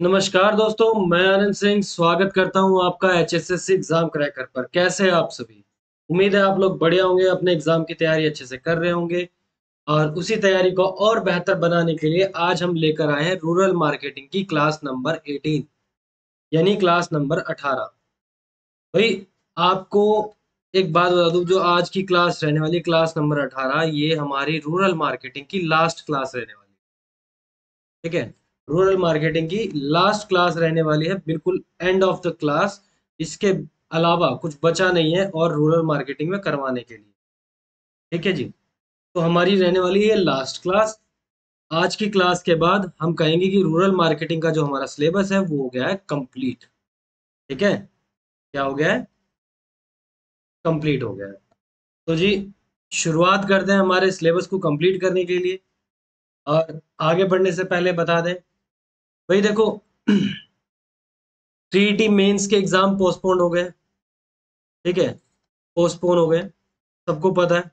नमस्कार दोस्तों, मैं आनंद सिंह स्वागत करता हूं आपका एचएसएससी एग्जाम क्रैकर पर। कैसे हैं आप सभी? उम्मीद है आप लोग बढ़िया होंगे, अपने एग्जाम की तैयारी अच्छे से कर रहे होंगे। और उसी तैयारी को और बेहतर बनाने के लिए आज हम लेकर आए हैं रूरल मार्केटिंग की क्लास नंबर 18, यानी क्लास नंबर 18। भाई, आपको एक बात बता दूं, जो आज की क्लास रहने वाली क्लास नंबर 18, ये हमारी रूरल मार्केटिंग की लास्ट क्लास रहने वाली है। ठीक है, रूरल मार्केटिंग की लास्ट क्लास रहने वाली है, बिल्कुल एंड ऑफ द क्लास। इसके अलावा कुछ बचा नहीं है और रूरल मार्केटिंग में करवाने के लिए। ठीक है जी, तो हमारी रहने वाली है लास्ट क्लास। आज की क्लास के बाद हम कहेंगे कि रूरल मार्केटिंग का जो हमारा सिलेबस है वो हो गया है कंप्लीट। ठीक है, क्या हो गया है? कंप्लीट हो गया है। तो जी, शुरुआत करते हैं हमारे सिलेबस को कंप्लीट करने के लिए। और आगे बढ़ने से पहले बता दें, भाई देखो, सीईटी मेंस के एग्जाम पोस्टपोन्ड हो गए। ठीक है, पोस्टपोन हो गए, सबको पता है।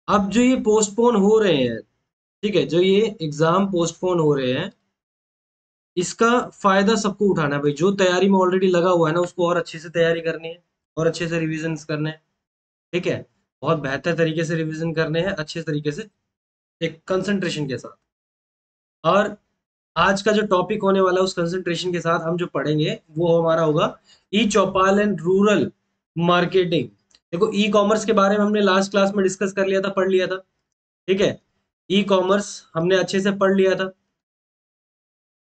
अब जो ये पोस्टपोन हो रहे हैं, ठीक है, जो ये एग्जाम पोस्टपोन हो रहे हैं, इसका फायदा सबको उठाना है। भाई, जो तैयारी में ऑलरेडी लगा हुआ है ना, उसको और अच्छे से तैयारी करनी है और अच्छे से रिविजन करने हैं। ठीक है, बहुत बेहतर तरीके से रिविजन करने हैं, अच्छे तरीके से, एक कंसंट्रेशन के साथ। और आज का जो टॉपिक होने वाला है, उस कंसंट्रेशन के साथ हम जो पढ़ेंगे वो हमारा होगा ई चौपाल एंड रूरल मार्केटिंग। देखो, ई कॉमर्स के बारे में हमने लास्ट क्लास में डिस्कस कर लिया था, पढ़ लिया था। ठीक है, ई कॉमर्स हमने अच्छे से पढ़ लिया था।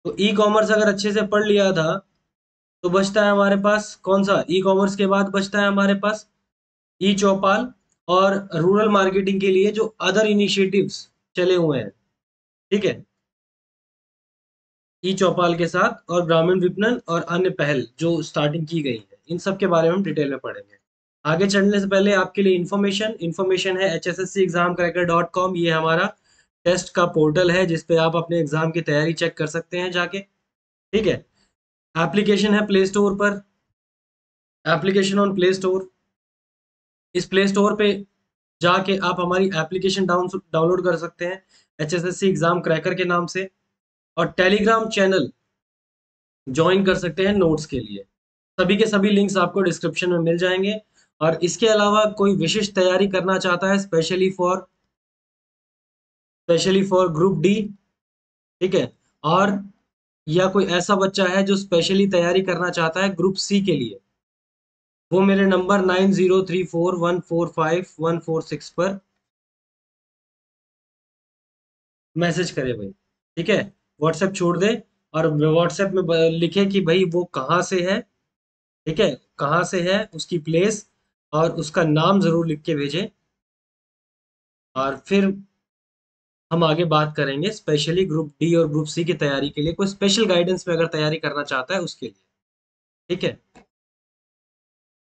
तो ई कॉमर्स अगर अच्छे से पढ़ लिया था, तो बचता है हमारे पास कौन सा? ई कॉमर्स के बाद बचता है हमारे पास ई चौपाल और रूरल मार्केटिंग के लिए जो अदर इनिशिएटिव्स चले हुए हैं। ठीक है, ई चौपाल के साथ और ग्रामीण विपणन और अन्य पहल जो स्टार्टिंग की गई है, इन सब के बारे में हम डिटेल में पढ़ेंगे। आगे चलने से पहले आपके लिए इन्फॉर्मेशन है hsscexamcracker.com। ये हमारा टेस्ट का पोर्टल है, जिसपे आप अपने एग्जाम की तैयारी चेक कर सकते हैं जाके। ठीक है, एप्लीकेशन है प्ले स्टोर पर, एप्लीकेशन ऑन प्ले स्टोर। इस प्ले स्टोर पे जाके आप हमारी एप्लीकेशन डाउनलोड कर सकते हैं, एचएसएससी एग्जाम क्रैकर के नाम से। और टेलीग्राम चैनल ज्वाइन कर सकते हैं नोट्स के लिए। सभी के सभी लिंक्स आपको डिस्क्रिप्शन में मिल जाएंगे। और इसके अलावा कोई विशिष्ट तैयारी करना चाहता है, स्पेशली फॉर ग्रुप डी, ठीक है, और या कोई ऐसा बच्चा है जो स्पेशली तैयारी करना चाहता है ग्रुप सी के लिए, वो मेरे नंबर 9034145146 पर मैसेज करे भाई। ठीक है, व्हाट्सएप छोड़ दे और व्हाट्सएप में लिखे कि भाई वो कहाँ से है। ठीक है, कहाँ से है, उसकी प्लेस और उसका नाम जरूर लिख के भेजें। और फिर हम आगे बात करेंगे स्पेशली ग्रुप डी और ग्रुप सी की तैयारी के लिए, कोई स्पेशल गाइडेंस में अगर तैयारी करना चाहता है उसके लिए। ठीक है,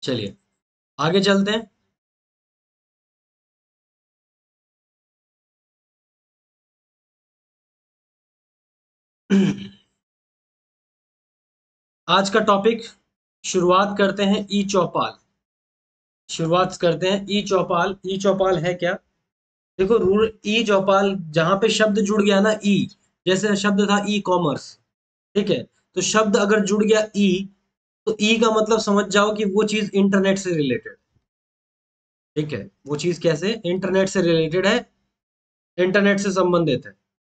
चलिए आगे चलते हैं। आज का टॉपिक, शुरुआत करते हैं ई चौपाल। शुरुआत करते हैं ई चौपाल। ई चौपाल है क्या? देखो, रूल ई चौपाल, जहां पे शब्द जुड़ गया ना ई, जैसे शब्द था ई कॉमर्स। ठीक है, तो शब्द अगर जुड़ गया ई, तो ई का मतलब समझ जाओ कि वो चीज इंटरनेट से रिलेटेड। ठीक है, वो चीज कैसे इंटरनेट से रिलेटेड है, इंटरनेट से संबंधित है।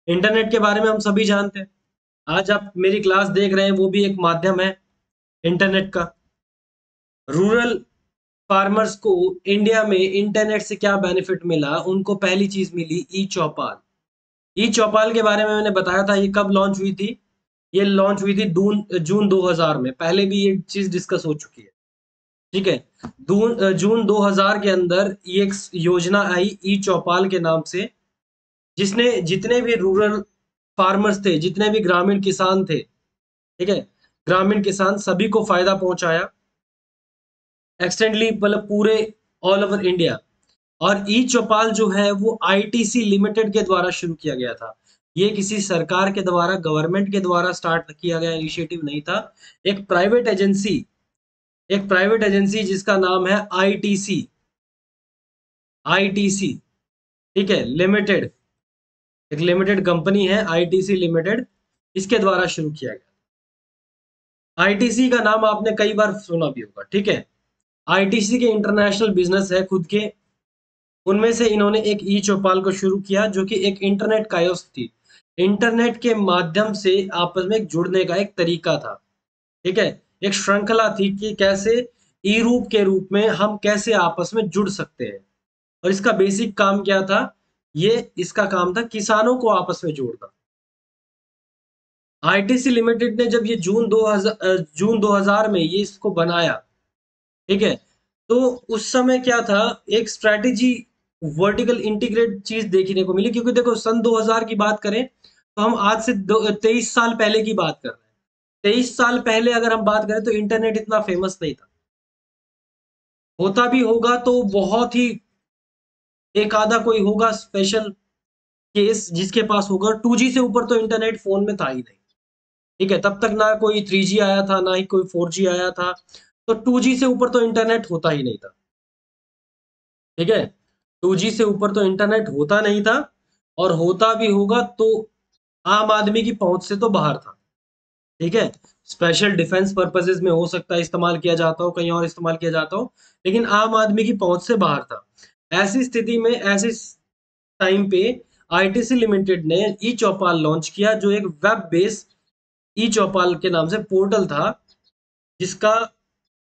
इंटरनेट के बारे में हम सभी जानते हैं। आज आप मेरी क्लास देख रहे हैं, वो भी एक माध्यम है इंटरनेट का। रूरल फार्मर्स को इंडिया में इंटरनेट से क्या बेनिफिट मिला? उनको पहली चीज मिली ई चौपाल। ई चौपाल के बारे में मैंने बताया था, ये कब लॉन्च हुई थी? ये लॉन्च हुई थी जून जून 2000 में। पहले भी ये चीज डिस्कस हो चुकी है। ठीक है, जून 2000 के अंदर ये एक योजना आई ई चौपाल के नाम से, जिसने जितने भी रूरल फार्मर्स थे, जितने भी ग्रामीण किसान थे, ठीक है, ग्रामीण किसान सभी को फायदा पहुंचाया, एक्सटेंडली मतलब पूरे ऑल ओवर इंडिया। और ई चौपाल जो है वो आईटीसी लिमिटेड के द्वारा शुरू किया गया था। ये किसी सरकार के द्वारा, गवर्नमेंट के द्वारा स्टार्ट किया गया इनिशिएटिव नहीं था। एक प्राइवेट एजेंसी, एक प्राइवेट एजेंसी जिसका नाम है आईटीसी, आईटीसी, ठीक है, लिमिटेड, एक लिमिटेड कंपनी है आईटीसी लिमिटेड। इसके द्वारा शुरू किया गया। आईटीसी का नाम आपने कई बार सुना भी होगा, ठीक है। आईटीसी के इंटरनेशनल बिजनेस है खुद के, उनमें से इन्होंने एक ई चौपाल को शुरू किया जो कि एक इंटरनेट कायोस्क थी। इंटरनेट के माध्यम से आपस में जुड़ने का एक तरीका था, ठीक है। एक श्रृंखला थी कि कैसे ई रूप के रूप में हम कैसे आपस में जुड़ सकते हैं। और इसका बेसिक काम क्या था? ये इसका काम था किसानों को आपस में जोड़ना। आईटीसी लिमिटेड ने जब ये जून 2000 में ये इसको बनाया, ठीक है, तो उस समय क्या था, एक स्ट्रैटेजी वर्टिकल इंटीग्रेट चीज देखने को मिली। क्योंकि देखो सन 2000 की बात करें तो हम आज से 23 साल पहले की बात कर रहे हैं। 23 साल पहले अगर हम बात करें तो इंटरनेट इतना फेमस नहीं था। होता भी होगा तो बहुत ही एक आधा कोई होगा स्पेशल केस जिसके पास होगा। 2G से ऊपर तो इंटरनेट फोन में था ही नहीं, ठीक है। तब तक ना कोई 3G आया था, ना ही कोई 4G आया था। तो 2G से ऊपर तो इंटरनेट होता ही नहीं था, ठीक है। 2G से ऊपर तो इंटरनेट होता नहीं था, और होता भी होगा तो आम आदमी की पहुंच से तो बाहर था, ठीक है। स्पेशल डिफेंस पर्पसेस में हो सकता है इस्तेमाल किया जाता हो, कहीं और इस्तेमाल किया जाता हो, लेकिन आम आदमी की पहुंच से बाहर था। ऐसी स्थिति में, ऐसे टाइम पे आईटीसी लिमिटेड ने ई चौपाल लॉन्च किया, जो एक वेब बेस्ड ई चौपाल के नाम से पोर्टल था, जिसका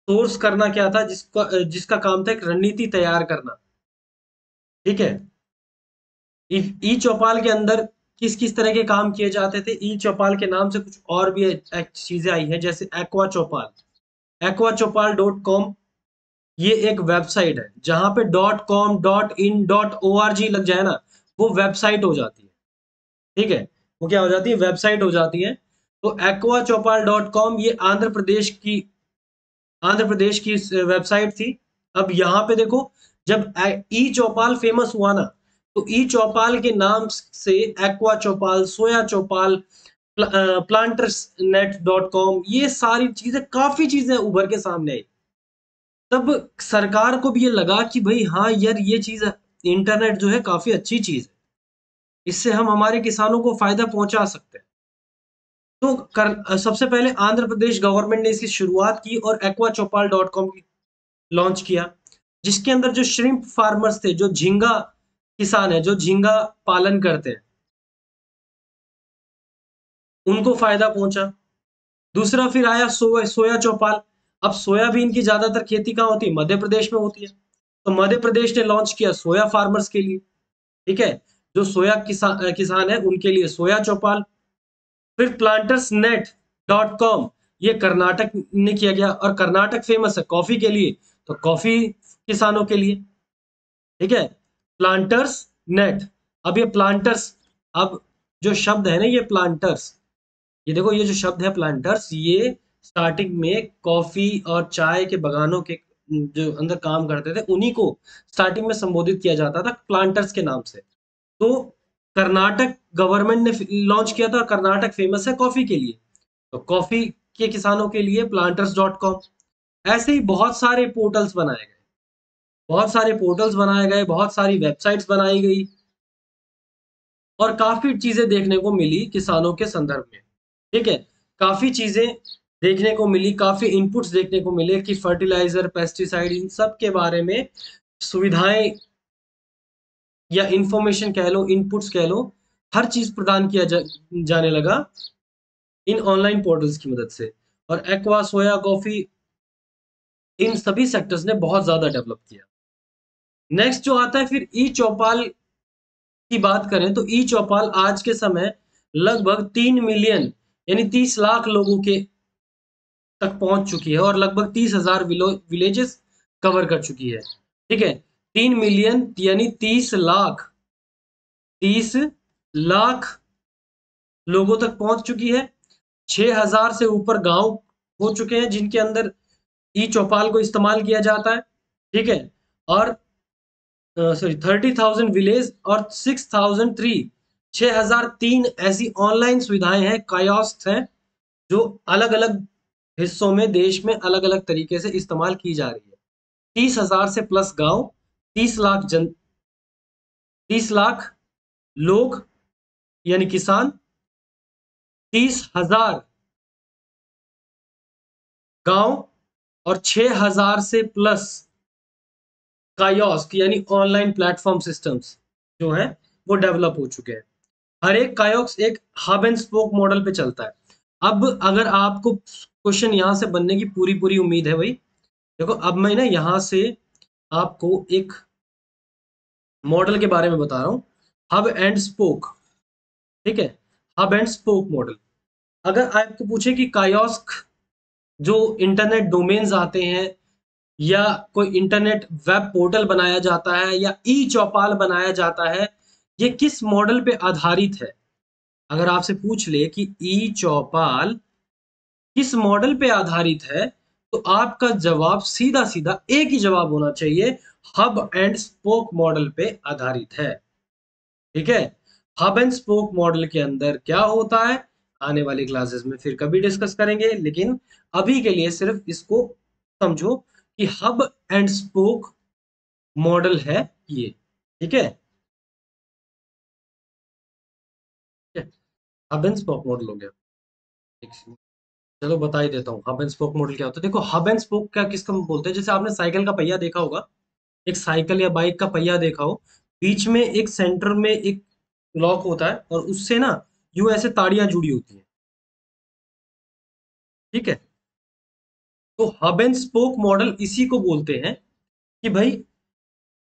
सोर्स करना क्या था, जिसका जिसका काम था एक रणनीति तैयार करना, ठीक है। ई चौपाल के अंदर किस किस तरह के काम किए जाते थे? ई चौपाल के नाम से कुछ और भी चीजें आई हैं, जैसे एक्वा चौपाल। एक्वा चौपाल .com, ये एक वेबसाइट है जहां पे .com .in .org लग जाए ना, वो वेबसाइट हो जाती है, ठीक है। वो क्या हो जाती है? वेबसाइट हो जाती है। तो एक्वा चौपाल .com ये आंध्र प्रदेश की वेबसाइट थी। अब यहाँ पे देखो, जब ई चौपाल फेमस हुआ ना, तो ई चौपाल के नाम से एक्वा चौपाल, सोया चौपाल, प्लांटर्स नेट .com, ये सारी चीजें, काफी चीजें उभर के सामने आई। तब सरकार को भी ये लगा कि भाई हाँ यार, ये चीज, इंटरनेट जो है काफी अच्छी चीज है, इससे हम हमारे किसानों को फायदा पहुंचा सकते हैं। तो सबसे पहले आंध्र प्रदेश गवर्नमेंट ने इसकी शुरुआत की और एक्वा चौपाल .com लॉन्च किया, जिसके अंदर जो श्रिम्प फार्मर्स थे, जो झींगा किसान है, जो झींगा पालन करते हैं, उनको फायदा पहुंचा। दूसरा फिर आया सोया चौपाल। अब सोयाबीन की ज्यादातर खेती कहाँ होती है? मध्य प्रदेश में होती है। तो मध्य प्रदेश ने लॉन्च किया सोया फार्मर्स के लिए, ठीक है। जो सोया किसान है उनके लिए सोया चौपाल। फिर प्लांटर्स नेट .com, ये कर्नाटक ने किया गया, और कर्नाटक फेमस है कॉफी के लिए, तो कॉफी किसानों के लिए, ठीक है। Planters net. अब ये प्लांटर्स, अब जो शब्द है ना, ये प्लांटर्स, ये देखो, ये जो शब्द है प्लांटर्स, ये स्टार्टिंग में कॉफी और चाय के बगानों के जो अंदर काम करते थे, उन्हीं को स्टार्टिंग में संबोधित किया जाता था प्लांटर्स के नाम से। तो कर्नाटक गवर्नमेंट ने लॉन्च किया था, कर्नाटक फेमस है कॉफी के लिए, तो कॉफी के किसानों के लिए planters.com। ऐसे ही बहुत सारे पोर्टल्स बनाए गए, बहुत सारे पोर्टल्स बनाए गए, बहुत सारी वेबसाइट्स बनाई गई, और काफी चीजें देखने को मिली किसानों के संदर्भ में, ठीक है। काफी चीजें देखने को मिली, काफी इनपुट्स देखने को मिले कि फर्टिलाइजर, पेस्टिसाइड, इन सब के बारे में सुविधाएं या इंफॉर्मेशन कह लो, इनपुट्स कह लो, हर चीज प्रदान किया जाने लगा इन ऑनलाइन पोर्टल्स की मदद से। और एक्वा, सोया, कॉफी, इन सभी सेक्टर्स ने बहुत ज्यादा डेवलप किया। नेक्स्ट जो आता है फिर ई चौपाल की बात करें, तो ई चौपाल आज के समय लगभग 3 मिलियन, यानी 30 लाख लोगों के तक पहुंच चुकी है, और लगभग 30,000 विलेजेस कवर कर चुकी है, ठीक है। 3 मिलियन यानी 30 लाख लोगों तक पहुंच चुकी है। 6,000 से ऊपर गांव हो चुके हैं जिनके अंदर ई चौपाल को इस्तेमाल किया जाता है, ठीक है। और सॉरी 30,000 विलेज और 6,003, 6,003 ऐसी ऑनलाइन सुविधाएं हैं, कायोस्क हैं, जो अलग अलग हिस्सों में, देश में अलग अलग तरीके से इस्तेमाल की जा रही है। 30,000 से प्लस गांव, 30 लाख लोग यानी किसान, 30,000 गांव और 6,000 से प्लस कायोस्क यानी ऑनलाइन प्लेटफॉर्म सिस्टम्स जो है वो डेवलप हो चुके हैं। हर एक कायोस्क एक हब एंड स्पोक मॉडल पे चलता है। अब अगर आपको क्वेश्चन यहाँ से बनने की पूरी पूरी उम्मीद है भाई, देखो अब मैं ना यहाँ से आपको एक मॉडल के बारे में बता रहा हूँ, हब एंड स्पोक। ठीक है, हब एंड स्पोक मॉडल। अगर आपको पूछे कि कायोस्क जो इंटरनेट डोमेन्स आते हैं या कोई इंटरनेट वेब पोर्टल बनाया जाता है या ई चौपाल बनाया जाता है, ये किस मॉडल पे आधारित है? अगर आपसे पूछ ले कि ई चौपाल किस मॉडल पे आधारित है, तो आपका जवाब सीधा सीधा एक ही जवाब होना चाहिए, हब एंड स्पोक मॉडल पे आधारित है। ठीक है, हब एंड स्पोक मॉडल के अंदर क्या होता है आने वाली क्लासेस में फिर कभी डिस्कस करेंगे, लेकिन अभी के लिए सिर्फ इसको समझो कि हब एंड स्पोक मॉडल है ये। ठीक है, हब एंड स्पोक मॉडल हो गया। एक सेकंड, चलो बता ही देता हूँ हब एंड स्पोक मॉडल क्या होता है। देखो हब एंड स्पोक क्या किसका बोलते हैं, जैसे आपने साइकिल का पहिया देखा होगा, एक साइकिल या बाइक का पहिया देखा हो, बीच में एक सेंटर में एक लॉक होता है और उससे ना यूं ऐसे ताड़ियां जुड़ी होती हैं। ठीक है, तो हब एंड स्पोक मॉडल इसी को बोलते हैं कि भाई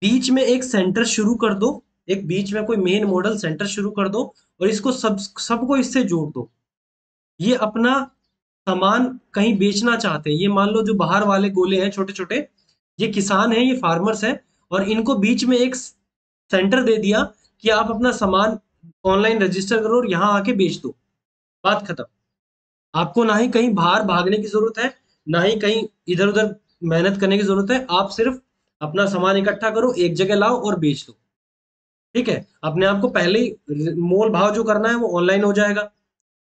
बीच में एक सेंटर शुरू कर दो, एक बीच में कोई मेन मॉडल सेंटर शुरू कर दो और इसको सबको इससे जोड़ दो। ये अपना सामान कहीं बेचना चाहते हैं, ये मान लो जो बाहर वाले गोले हैं छोटे छोटे, ये किसान हैं, ये फार्मर्स हैं, और इनको बीच में एक सेंटर दे दिया कि आप अपना सामान ऑनलाइन रजिस्टर करो और यहाँ आके बेच दो। बात खत्म। आपको ना ही कहीं बाहर भागने की जरूरत है, ना ही कहीं इधर उधर मेहनत करने की जरूरत है। आप सिर्फ अपना सामान इकट्ठा करो, एक जगह लाओ और बेच दो। ठीक है, अपने आप को पहले ही मोल भाव जो करना है वो ऑनलाइन हो जाएगा।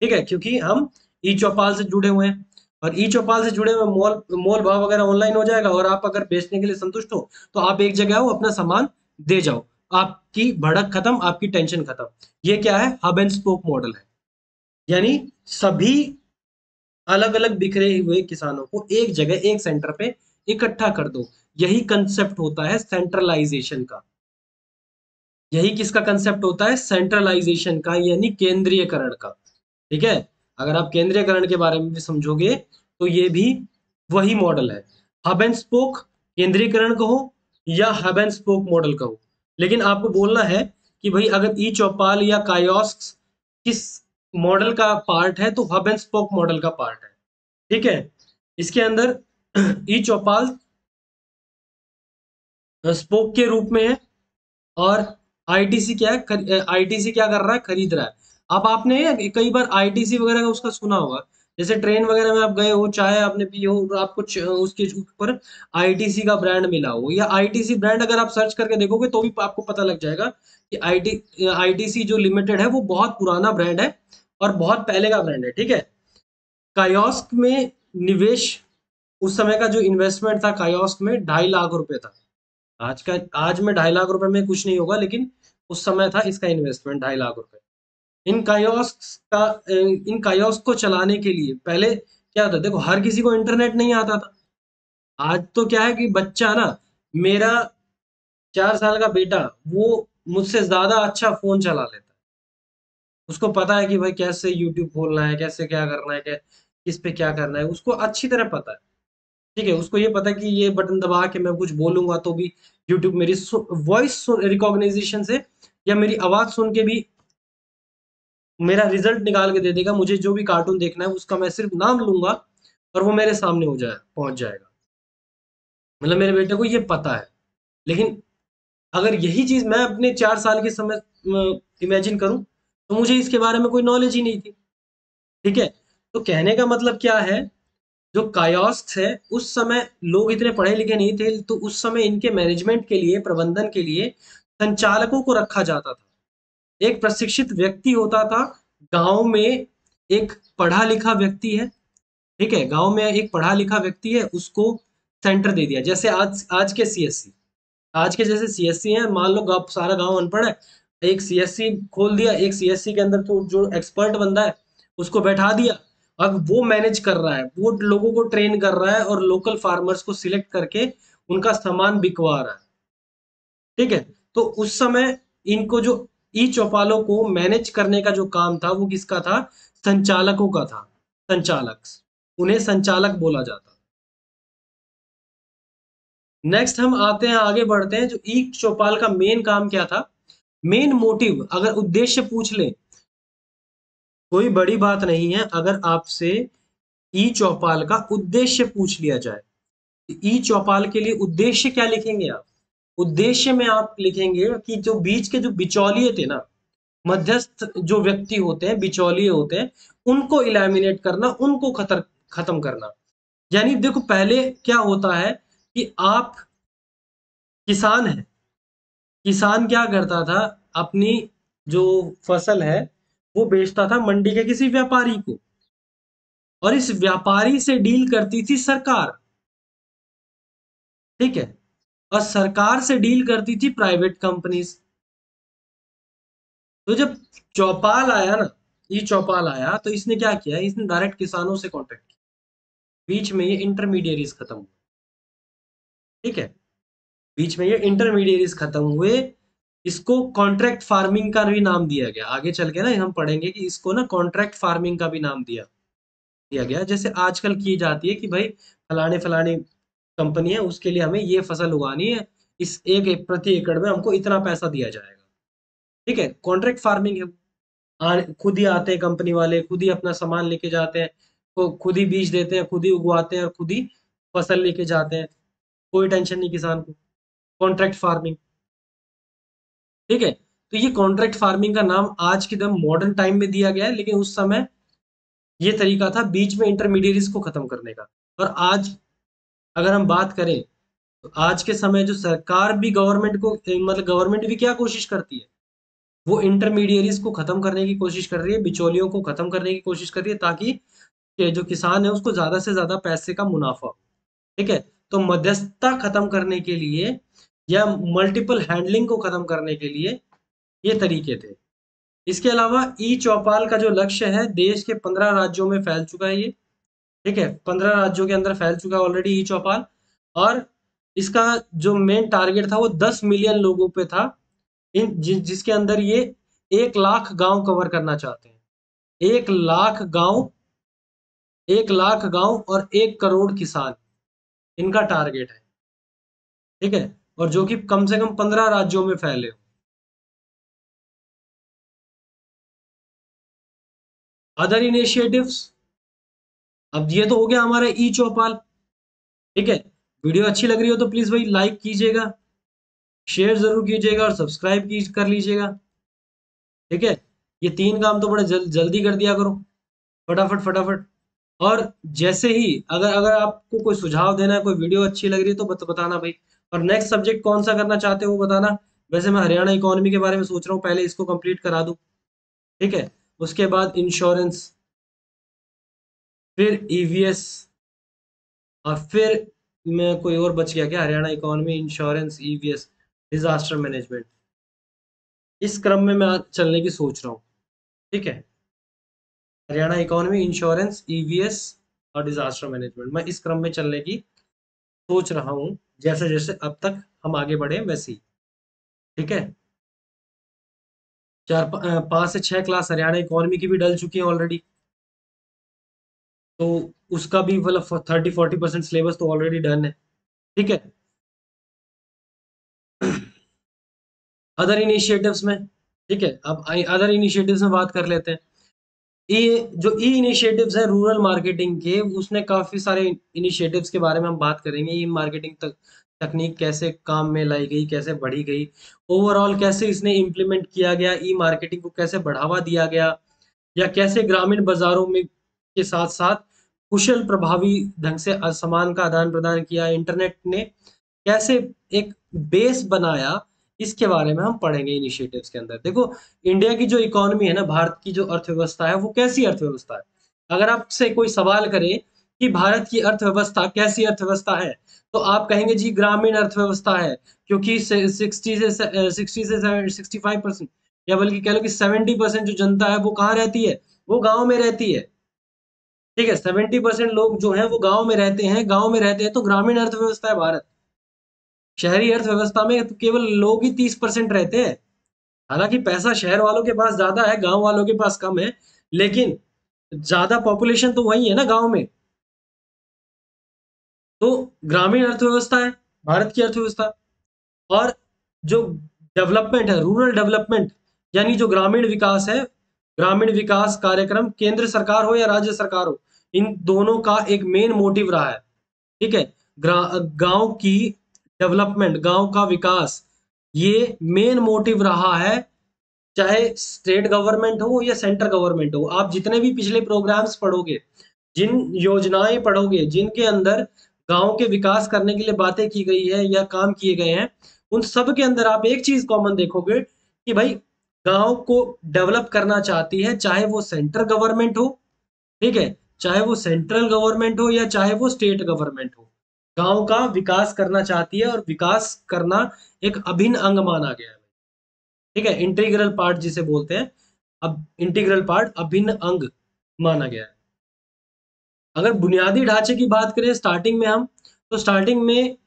ठीक है, क्योंकि हम ई चौपाल से जुड़े हुए हैं और ई चौपाल से जुड़े हुए मोल मोल भाव वगैरह ऑनलाइन हो जाएगा और आप अगर बेचने के लिए संतुष्ट हो तो आप एक जगह आओ, अपना सामान दे जाओ, आपकी भड़क खत्म, आपकी टेंशन खत्म। ये क्या है, हब एंड स्पोक मॉडल है। यानी सभी अलग अलग बिखरे हुए किसानों को एक जगह एक सेंटर पे इकट्ठा कर दो। यही कंसेप्ट होता है सेंट्रलाइजेशन का। यही किसका कंसेप्ट होता है, सेंट्रलाइजेशन का, यानी केंद्रीयकरण का। ठीक है, अगर आप केंद्रीयकरण के बारे में भी समझोगे तो ये भी वही मॉडल है। हब एंड स्पोक केंद्रीयकरण कहो या हब एंड स्पोक मॉडल कहो, लेकिन आपको बोलना है कि भाई अगर ई चौपाल या कायोस्क किस मॉडल का पार्ट है, तो हब एंड स्पोक मॉडल का पार्ट है। ठीक है, इसके अंदर ई चौपाल स्पोक के रूप में है और आईटीसी क्या है, आईटीसी क्या कर रहा है, खरीद रहा है। अब आपने कई बार आईटीसी वगैरह का उसका सुना होगा, जैसे ट्रेन वगैरह में आप गए हो, चाय आपने पी हो और आपको उसके ऊपर आईटीसी का ब्रांड मिला हो, या आईटीसी ब्रांड अगर आप सर्च करके देखोगे तो भी आपको पता लग जाएगा कि आईटीसी जो लिमिटेड है वो बहुत पुराना ब्रांड है और बहुत पहले का ब्रांड है। ठीक है, कायोस्क में निवेश, उस समय का जो इन्वेस्टमेंट था कायोस्क में 2.5 लाख रुपए था। आज में 2.5 लाख रुपए में कुछ नहीं होगा, लेकिन उस समय था इसका इन्वेस्टमेंट 2.5 लाख रुपए। इन कायोस्क को चलाने के लिए पहले क्या होता, देखो हर किसी को इंटरनेट नहीं आता था। आज तो क्या है कि बच्चा ना, मेरा 4 साल का बेटा, वो मुझसे ज्यादा अच्छा फोन चला लेता है। उसको पता है कि भाई कैसे यूट्यूब खोलना है, कैसे क्या करना है, किस पे क्या करना है, उसको अच्छी तरह पता है। ठीक है, उसको ये पता है कि ये बटन दबा के मैं कुछ बोलूंगा तो भी यूट्यूब मेरी वॉइस रिकॉग्निशन से या मेरी आवाज सुन के भी मेरा रिजल्ट निकाल के दे देगा। मुझे जो भी कार्टून देखना है उसका मैं सिर्फ नाम लूंगा और वो मेरे सामने हो जाए पहुंच जाएगा। मतलब मेरे बेटे को ये पता है। लेकिन अगर यही चीज मैं अपने 4 साल के समय इमेजिन करूं तो मुझे इसके बारे में कोई नॉलेज ही नहीं थी। ठीक है, तो कहने का मतलब क्या है, जो कायोस्क है उस समय लोग इतने पढ़े लिखे नहीं थे, तो उस समय इनके मैनेजमेंट के लिए, प्रबंधन के लिए संचालकों को रखा जाता था। एक प्रशिक्षित व्यक्ति होता था गांव में, एक पढ़ा लिखा व्यक्ति है। ठीक है, गांव में एक पढ़ा लिखा व्यक्ति है, उसको सेंटर दे दिया। जैसे आज आज के सीएससी, आज के जैसे सीएससी हैं, मान लो सारा गांव अनपढ़ है, एक सीएससी खोल दिया। एक सीएससी के अंदर तो जो एक्सपर्ट बंदा है उसको बैठा दिया, अब वो मैनेज कर रहा है, वो लोगों को ट्रेन कर रहा है और लोकल फार्मर्स को सिलेक्ट करके उनका सामान बिकवा रहा है। ठीक है, तो उस समय इनको जो ई चौपालों को मैनेज करने का जो काम था वो किसका था? संचालकों का था। संचालक, उन्हें संचालक बोला जाता। नेक्स्ट हम आते हैं, आगे बढ़ते हैं, जो ई चौपाल का मेन काम क्या था, मेन मोटिव, अगर उद्देश्य पूछ ले, कोई बड़ी बात नहीं है अगर आपसे ई चौपाल का उद्देश्य पूछ लिया जाए। ई चौपाल के लिए उद्देश्य क्या लिखेंगे आप? उद्देश्य में आप लिखेंगे कि जो बीच के जो बिचौलिए थे ना, मध्यस्थ जो व्यक्ति होते हैं, बिचौलिए होते हैं, उनको इलिमिनेट करना, उनको खत्म करना। यानी देखो, पहले क्या होता है कि आप किसान हैं, किसान क्या करता था, अपनी जो फसल है वो बेचता था मंडी के किसी व्यापारी को, और इस व्यापारी से डील करती थी सरकार। ठीक है, और सरकार से डील करती थी प्राइवेट कंपनीज। तो जब चौपाल आया ना, ये चौपाल आया, तो इसने क्या किया, इसने डायरेक्ट किसानों से कॉन्टेक्ट किया, बीच में ये इंटरमीडियरीज खत्म हुए। ठीक है, बीच में ये इंटरमीडियरीज खत्म हुए। इसको कॉन्ट्रैक्ट फार्मिंग का भी नाम दिया गया, आगे चल के ना हम पढ़ेंगे कि इसको ना कॉन्ट्रैक्ट फार्मिंग का भी नाम दिया दिया गया। जैसे आजकल की जाती है कि भाई फलाने फलाने कंपनी है, उसके लिए हमें ये फसल उगानी है, इस एक प्रति एकड़ में हमको इतना पैसा दिया जाएगा। ठीक है, कॉन्ट्रैक्ट फार्मिंग है। खुद ही आते हैं कंपनी वाले, खुद ही अपना सामान लेके जाते हैं, तो खुद ही बीज देते हैं, खुद ही उगवाते हैं और खुद ही फसल लेके जाते हैं, कोई टेंशन नहीं किसान को। Contract farming. ठीक है, तो ये कॉन्ट्रैक्ट फार्मिंग का नाम आज के दम मॉडर्न टाइम में दिया गया है, लेकिन उस समय ये तरीका था बीच में इंटरमीडिएरीज को खत्म करने का। और आज अगर हम बात करें, तो आज के समय जो सरकार भी गवर्नमेंट को, मतलब गवर्नमेंट भी क्या कोशिश करती है, वो इंटरमीडिएरीज को खत्म करने की कोशिश कर रही है, बिचौलियों को खत्म करने की कोशिश कर रही है, ताकि जो किसान है उसको ज्यादा से ज्यादा पैसे का मुनाफा हो। ठीक है, तो मध्यस्थता खत्म करने के लिए या मल्टीपल हैंडलिंग को खत्म करने के लिए ये तरीके थे। इसके अलावा ई चौपाल का जो लक्ष्य है, देश के 15 राज्यों में फैल चुका है ये। ठीक है, 15 राज्यों के अंदर फैल चुका है ऑलरेडी ई चौपाल। और इसका जो मेन टारगेट था वो 10 मिलियन लोगों पे था, जिसके अंदर ये 1 लाख गांव कवर करना चाहते हैं। 1 लाख गांव, 1 लाख गांव और 1 करोड़ किसान, इनका टारगेट है। ठीक है, और जो कि कम से कम 15 राज्यों में फैले हो। अदर इनिशिएटिव्स, अब ये तो हो गया हमारा ई चौपाल। ठीक है, वीडियो अच्छी लग रही हो तो प्लीज भाई लाइक कीजिएगा, शेयर जरूर कीजिएगा और सब्सक्राइब कर लीजिएगा। ठीक है, ये 3 काम तो बड़े जल्दी कर दिया करो, फटाफट फटाफट। और जैसे ही अगर अगर आपको कोई सुझाव देना है, कोई वीडियो अच्छी लग रही है तो बताना भाई। और नेक्स्ट सब्जेक्ट कौन सा करना चाहते हो वो बताना। वैसे मैं हरियाणा इकोनॉमी के बारे में सोच रहा हूँ, पहले इसको कंप्लीट करा दूं। ठीक है, उसके बाद इंश्योरेंस, फिर ईवीएस, और फिर मैं कोई और बच गया क्या? Haryana economy, insurance, EVS, disaster management. इस क्रम में मैं आज चलने की सोच रहा हूँ। ठीक है, हरियाणा इकोनॉमी, इंश्योरेंस, ईवीएस और डिजास्टर मैनेजमेंट, मैं इस क्रम में चलने की सोच रहा हूँ, जैसे जैसे अब तक हम आगे बढ़े वैसे ही। ठीक है, 5 से 6 क्लास हरियाणा इकोनॉमी की भी डल चुकी है ऑलरेडी, तो उसका भी मतलब 30-40% सिलेबस तो ऑलरेडी डन है। ठीक है, अदर इनिशिएटिव्स में, ठीक है, अब अदर इनिशिएटिव्स में बात कर लेते हैं। ये जो ई इनिशिएटिव्स है रूरल मार्केटिंग के, उसने काफी सारे इनिशिएटिव्स के बारे में हम बात करेंगे। ई मार्केटिंग तक तकनीक कैसे काम में लाई गई, कैसे बढ़ी गई, ओवरऑल कैसे इसने इम्प्लीमेंट किया गया, ई मार्केटिंग को कैसे बढ़ावा दिया गया, या कैसे ग्रामीण बाजारों में के साथ साथ कुशल प्रभावी ढंग से सामान का आदान प्रदान किया, इंटरनेट ने कैसे एक बेस बनाया, इसके बारे में हम पढ़ेंगे इनिशिएटिव्स के अंदर। देखो, इंडिया की जो इकोनॉमी है ना, भारत की जो अर्थव्यवस्था है, वो कैसी अर्थव्यवस्था है? अगर आपसे कोई सवाल करे कि भारत की अर्थव्यवस्था कैसी अर्थव्यवस्था है, तो आप कहेंगे जी ग्रामीण अर्थव्यवस्था है, क्योंकि 60 से 65%, या बल्कि कह लो कि 70% जो जनता है वो कहाँ रहती है? वो गांव में रहती है। ठीक है, 70% लोग जो हैं वो गांव में रहते हैं। गांव में रहते हैं तो ग्रामीण अर्थव्यवस्था है भारत। शहरी अर्थव्यवस्था में तो केवल लोग ही 30% रहते हैं। हालांकि पैसा शहर वालों के पास ज्यादा है, गांव वालों के पास कम है, लेकिन ज्यादा पॉपुलेशन तो वही है ना गांव में। तो ग्रामीण अर्थव्यवस्था है भारत की अर्थव्यवस्था। और जो डेवलपमेंट है, रूरल डेवलपमेंट, यानी जो ग्रामीण विकास है, ग्रामीण विकास कार्यक्रम केंद्र सरकार हो या राज्य सरकार हो, इन दोनों का एक मेन मोटिव रहा है। ठीक है, गांव की डेवलपमेंट, गांव का विकास, ये मेन मोटिव रहा है। चाहे स्टेट गवर्नमेंट हो या सेंट्रल गवर्नमेंट हो, आप जितने भी पिछले प्रोग्राम्स पढ़ोगे, जिन योजनाएं पढ़ोगे जिनके अंदर गांव के विकास करने के लिए बातें की गई है या काम किए गए हैं, उन सब के अंदर आप एक चीज कॉमन देखोगे कि भाई गांव को डेवलप करना चाहती है, चाहे वो सेंट्रल गवर्नमेंट हो। ठीक है, चाहे वो सेंट्रल गवर्नमेंट हो या चाहे वो स्टेट गवर्नमेंट हो, गांव का विकास करना चाहती है, और विकास करना एक अभिन्न अंग माना गया है। ठीक है, इंटीग्रल पार्ट जिसे बोलते हैं, अब इंटीग्रल पार्ट, अभिन्न अंग माना गया है। अगर बुनियादी ढांचे की बात करें स्टार्टिंग में हम, तो स्टार्टिंग में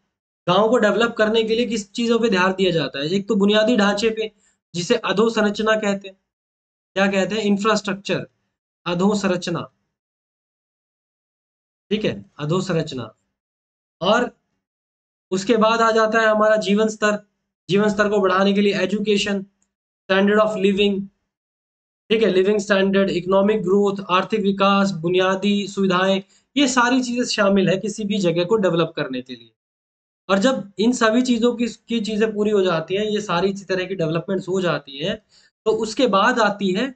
गांव को डेवलप करने के लिए किस चीजों पे ध्यान दिया जाता है? एक तो बुनियादी ढांचे पे, जिसे अधोसंरचना कहते हैं। क्या कहते हैं? इंफ्रास्ट्रक्चर, अधोसंरचना। ठीक है, अधोसंरचना। और उसके बाद आ जाता है हमारा जीवन स्तर। जीवन स्तर को बढ़ाने के लिए एजुकेशन, स्टैंडर्ड ऑफ लिविंग। ठीक है, लिविंग स्टैंडर्ड, इकोनॉमिक ग्रोथ, आर्थिक विकास, बुनियादी सुविधाएं, ये सारी चीजें शामिल है किसी भी जगह को डेवलप करने के लिए। और जब इन सभी चीजों की चीजें पूरी हो जाती हैं, ये सारी तरह की डेवलपमेंट्स हो जाती हैं, तो उसके बाद आती है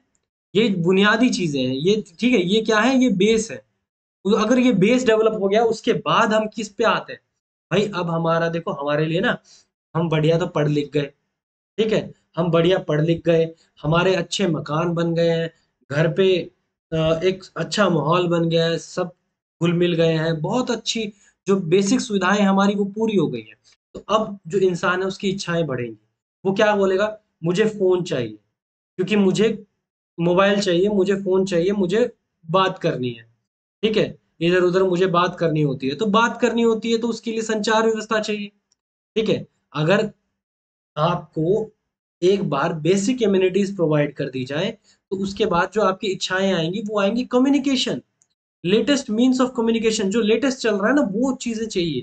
ये बुनियादी चीजें हैं ये। ठीक है, ये क्या है? ये बेस है। तो अगर ये बेस डेवलप हो गया, उसके बाद हम किस पे आते हैं? भाई अब हमारा देखो, हमारे लिए ना, हम बढ़िया तो पढ़ लिख गए। ठीक है, हम बढ़िया पढ़ लिख गए, हमारे अच्छे मकान बन गए हैं, घर पे एक अच्छा माहौल बन गया है, सब घुल मिल गए हैं, बहुत अच्छी जो बेसिक सुविधाएं हमारी वो पूरी हो गई हैं। तो अब जो इंसान है उसकी इच्छाएं बढ़ेंगी। वो क्या बोलेगा? मुझे फोन चाहिए, क्योंकि मुझे मोबाइल चाहिए, मुझे फोन चाहिए, मुझे बात करनी है। ठीक है, इधर उधर मुझे बात करनी होती है, तो बात करनी होती है तो उसके लिए संचार व्यवस्था चाहिए। ठीक है, अगर आपको एक बार बेसिक इम्यूनिटीज प्रोवाइड कर दी जाए, तो उसके बाद जो आपकी इच्छाएं आएंगी वो आएंगी communication, latest means of communication, जो लेटेस्ट चल रहा है ना वो चीजें चाहिए।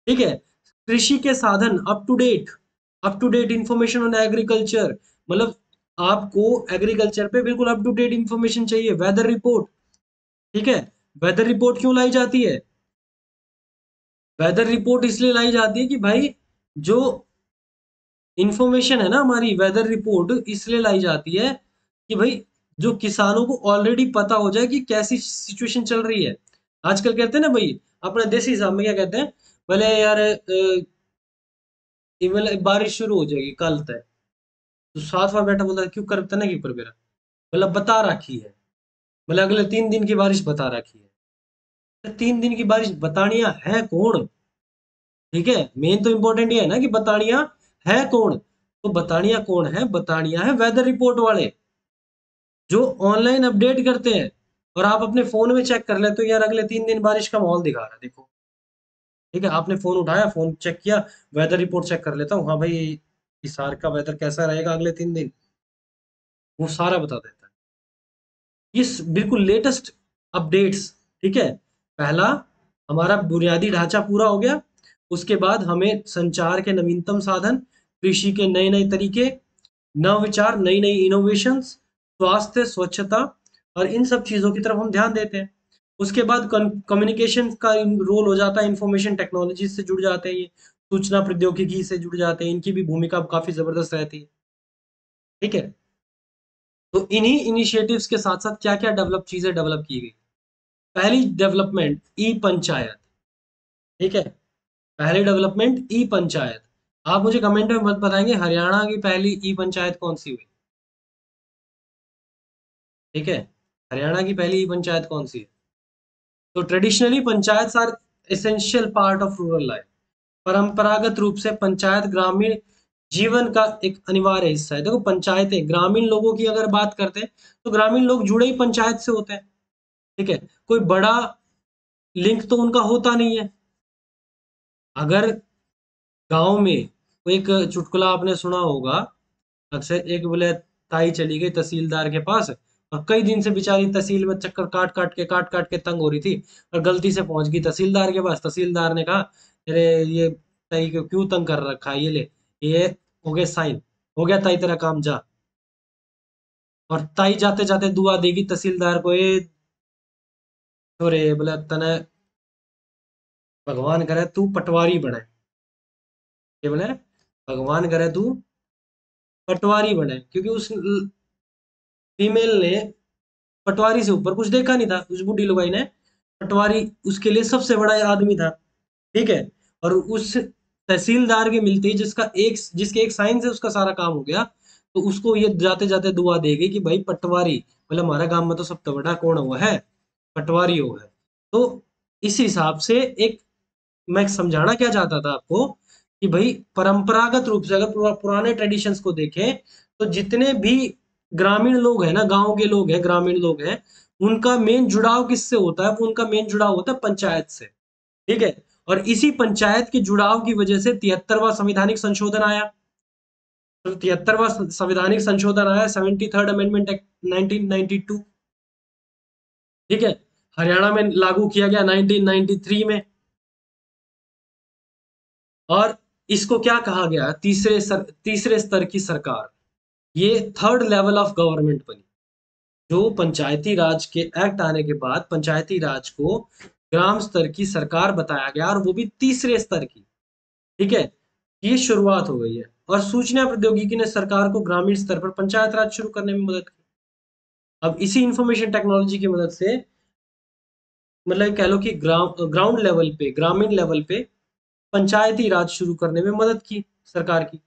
ठीक है, कृषि के साधन up to date information on agriculture, मतलब आपको एग्रीकल्चर पे बिल्कुल अप टू डेट इंफॉर्मेशन चाहिए। Weather report. ठीक है, वेदर रिपोर्ट क्यों लाई जाती है? वेदर रिपोर्ट इसलिए लाई जाती है कि भाई जो इंफॉर्मेशन है ना, हमारी वेदर रिपोर्ट इसलिए लाई जाती है कि भाई जो किसानों को ऑलरेडी पता हो जाए कि कैसी सिचुएशन चल रही है। आजकल कहते हैं ना भाई, अपने देसी हिसाब में क्या कहते हैं, बोले यार ये मतलब बारिश शुरू हो जाएगी कल तक। तो साथ में बैठा बोलता है, क्यों करते ना क्यों कर मेरा, मतलब बता रखी है, मतलब अगले 3 दिन की बारिश बता रखी है। तो 3 दिन की बारिश बतानिया है कौन? ठीक है, मेन तो इंपॉर्टेंट ये है ना कि बतानिया है कौन। तो बतानिया कौन है? बतानिया है वेदर रिपोर्ट वाले, जो ऑनलाइन अपडेट करते हैं। और आप अपने फोन में चेक कर लेते हो, यार अगले 3 दिन बारिश का माहौल दिखा रहा है, देखो। ठीक है, आपने फोन उठाया, फोन चेक किया, वेदर रिपोर्ट चेक कर लेता हूँ, हाँ भाई हिसार का वेदर कैसा रहेगा अगले 3 दिन, वो सारा बता देता है। इस बिल्कुल लेटेस्ट अपडेट्स। ठीक है, पहला हमारा बुनियादी ढांचा पूरा हो गया। उसके बाद हमें संचार के नवीनतम साधन, कृषि के नए नए तरीके, नवविचार, नई नई इनोवेशंस, स्वास्थ्य, स्वच्छता, और इन सब चीजों की तरफ हम ध्यान देते हैं। उसके बाद कम्युनिकेशन का रोल हो जाता है, इंफॉर्मेशन टेक्नोलॉजी से जुड़ जाते हैं ये, सूचना प्रौद्योगिकी से जुड़ जाते हैं, इनकी भी भूमिका काफी जबरदस्त रहती है। ठीक है, तो इन्हीं इनिशिएटिव्स के साथ साथ क्या क्या डेवलप चीजें डेवलप की गई? पहली डेवलपमेंट ई पंचायत। ठीक है, पहली डेवलपमेंट ई पंचायत। आप मुझे कमेंट में मत बताएंगे हरियाणा की पहली ई पंचायत कौन सी हुई? ठीक है, हरियाणा की पहली ई पंचायत कौन सी है? तो traditionally panchayat are essential part of rural life. परंपरागत रूप से पंचायत ग्रामीण जीवन का एक अनिवार्य हिस्सा है। देखो पंचायतें, ग्रामीण लोगों की अगर बात करते हैं तो ग्रामीण लोग जुड़े ही पंचायत से होते हैं। ठीक है, कोई बड़ा लिंक तो उनका होता नहीं है। अगर गांव में कोई एक चुटकुला आपने सुना होगा अक्सर, एक बोले ताई चली गई तहसीलदार के पास और कई दिन से बेचारी तहसील में चक्कर काट काट के तंग हो रही थी और गलती से पहुंच गई तहसीलदार के पास। तहसीलदार ने कहा, अरे ये ताई को क्यों तंग कर रखा है, ये ले, ये हो गया साइन, हो गया ताई तेरा काम, जा। और ताई जाते जाते दुआ देगी तहसीलदार को, ये छोरे बोले तने भगवान करे तू पटवारी बने, ये बोले भगवान करे तू पटवारी बने, क्योंकि उस फीमेल ने पटवारी से ऊपर कुछ देखा नहीं था। उस बूढ़ी लुगाई ने, पटवारी उसके लिए सबसे बड़ा आदमी था। ठीक है, और उस तहसीलदार के मिलते ही जिसके एक साइन से उसका सारा काम हो गया, तो उसको ये जाते जाते दुआ देगी कि भाई पटवारी, मतलब हमारा गांव में तो सबसे बड़ा कौन हुआ है, पटवारी हुआ है। तो इस हिसाब से एक, मैं समझाना क्या चाहता था आपको कि भाई परंपरागत रूप से अगर पुराने ट्रेडिशंस को देखें तो जितने भी ग्रामीण लोग हैं ना, गांव के लोग हैं, ग्रामीण लोग हैं, उनका मेन जुड़ाव किससे होता है? वो उनका मेन जुड़ाव होता है पंचायत से। ठीक है, और इसी पंचायत के जुड़ाव की वजह से 73वां संवैधानिक संशोधन आया। तो 73वां संवैधानिक संशोधन आया, 73rd अमेंडमेंट एक्ट 1992। ठीक है, हरियाणा में लागू किया गया 1993 में। और इसको क्या कहा गया? तीसरे स्तर की सरकार। ये थर्ड लेवल ऑफ गवर्नमेंट बनी। जो पंचायती राज के एक्ट आने के बाद पंचायती राज को ग्राम स्तर की सरकार बताया गया, और वो भी तीसरे स्तर की। ठीक है, ये शुरुआत हो गई है। और सूचना प्रौद्योगिकी ने सरकार को ग्रामीण स्तर पर पंचायत राज शुरू करने में मदद की। अब इसी इंफॉर्मेशन टेक्नोलॉजी की मदद से, मतलब कह लो कि ग्राउंड लेवल पे, ग्रामीण लेवल पे पंचायती राज शुरू करने में मदद की सरकार की।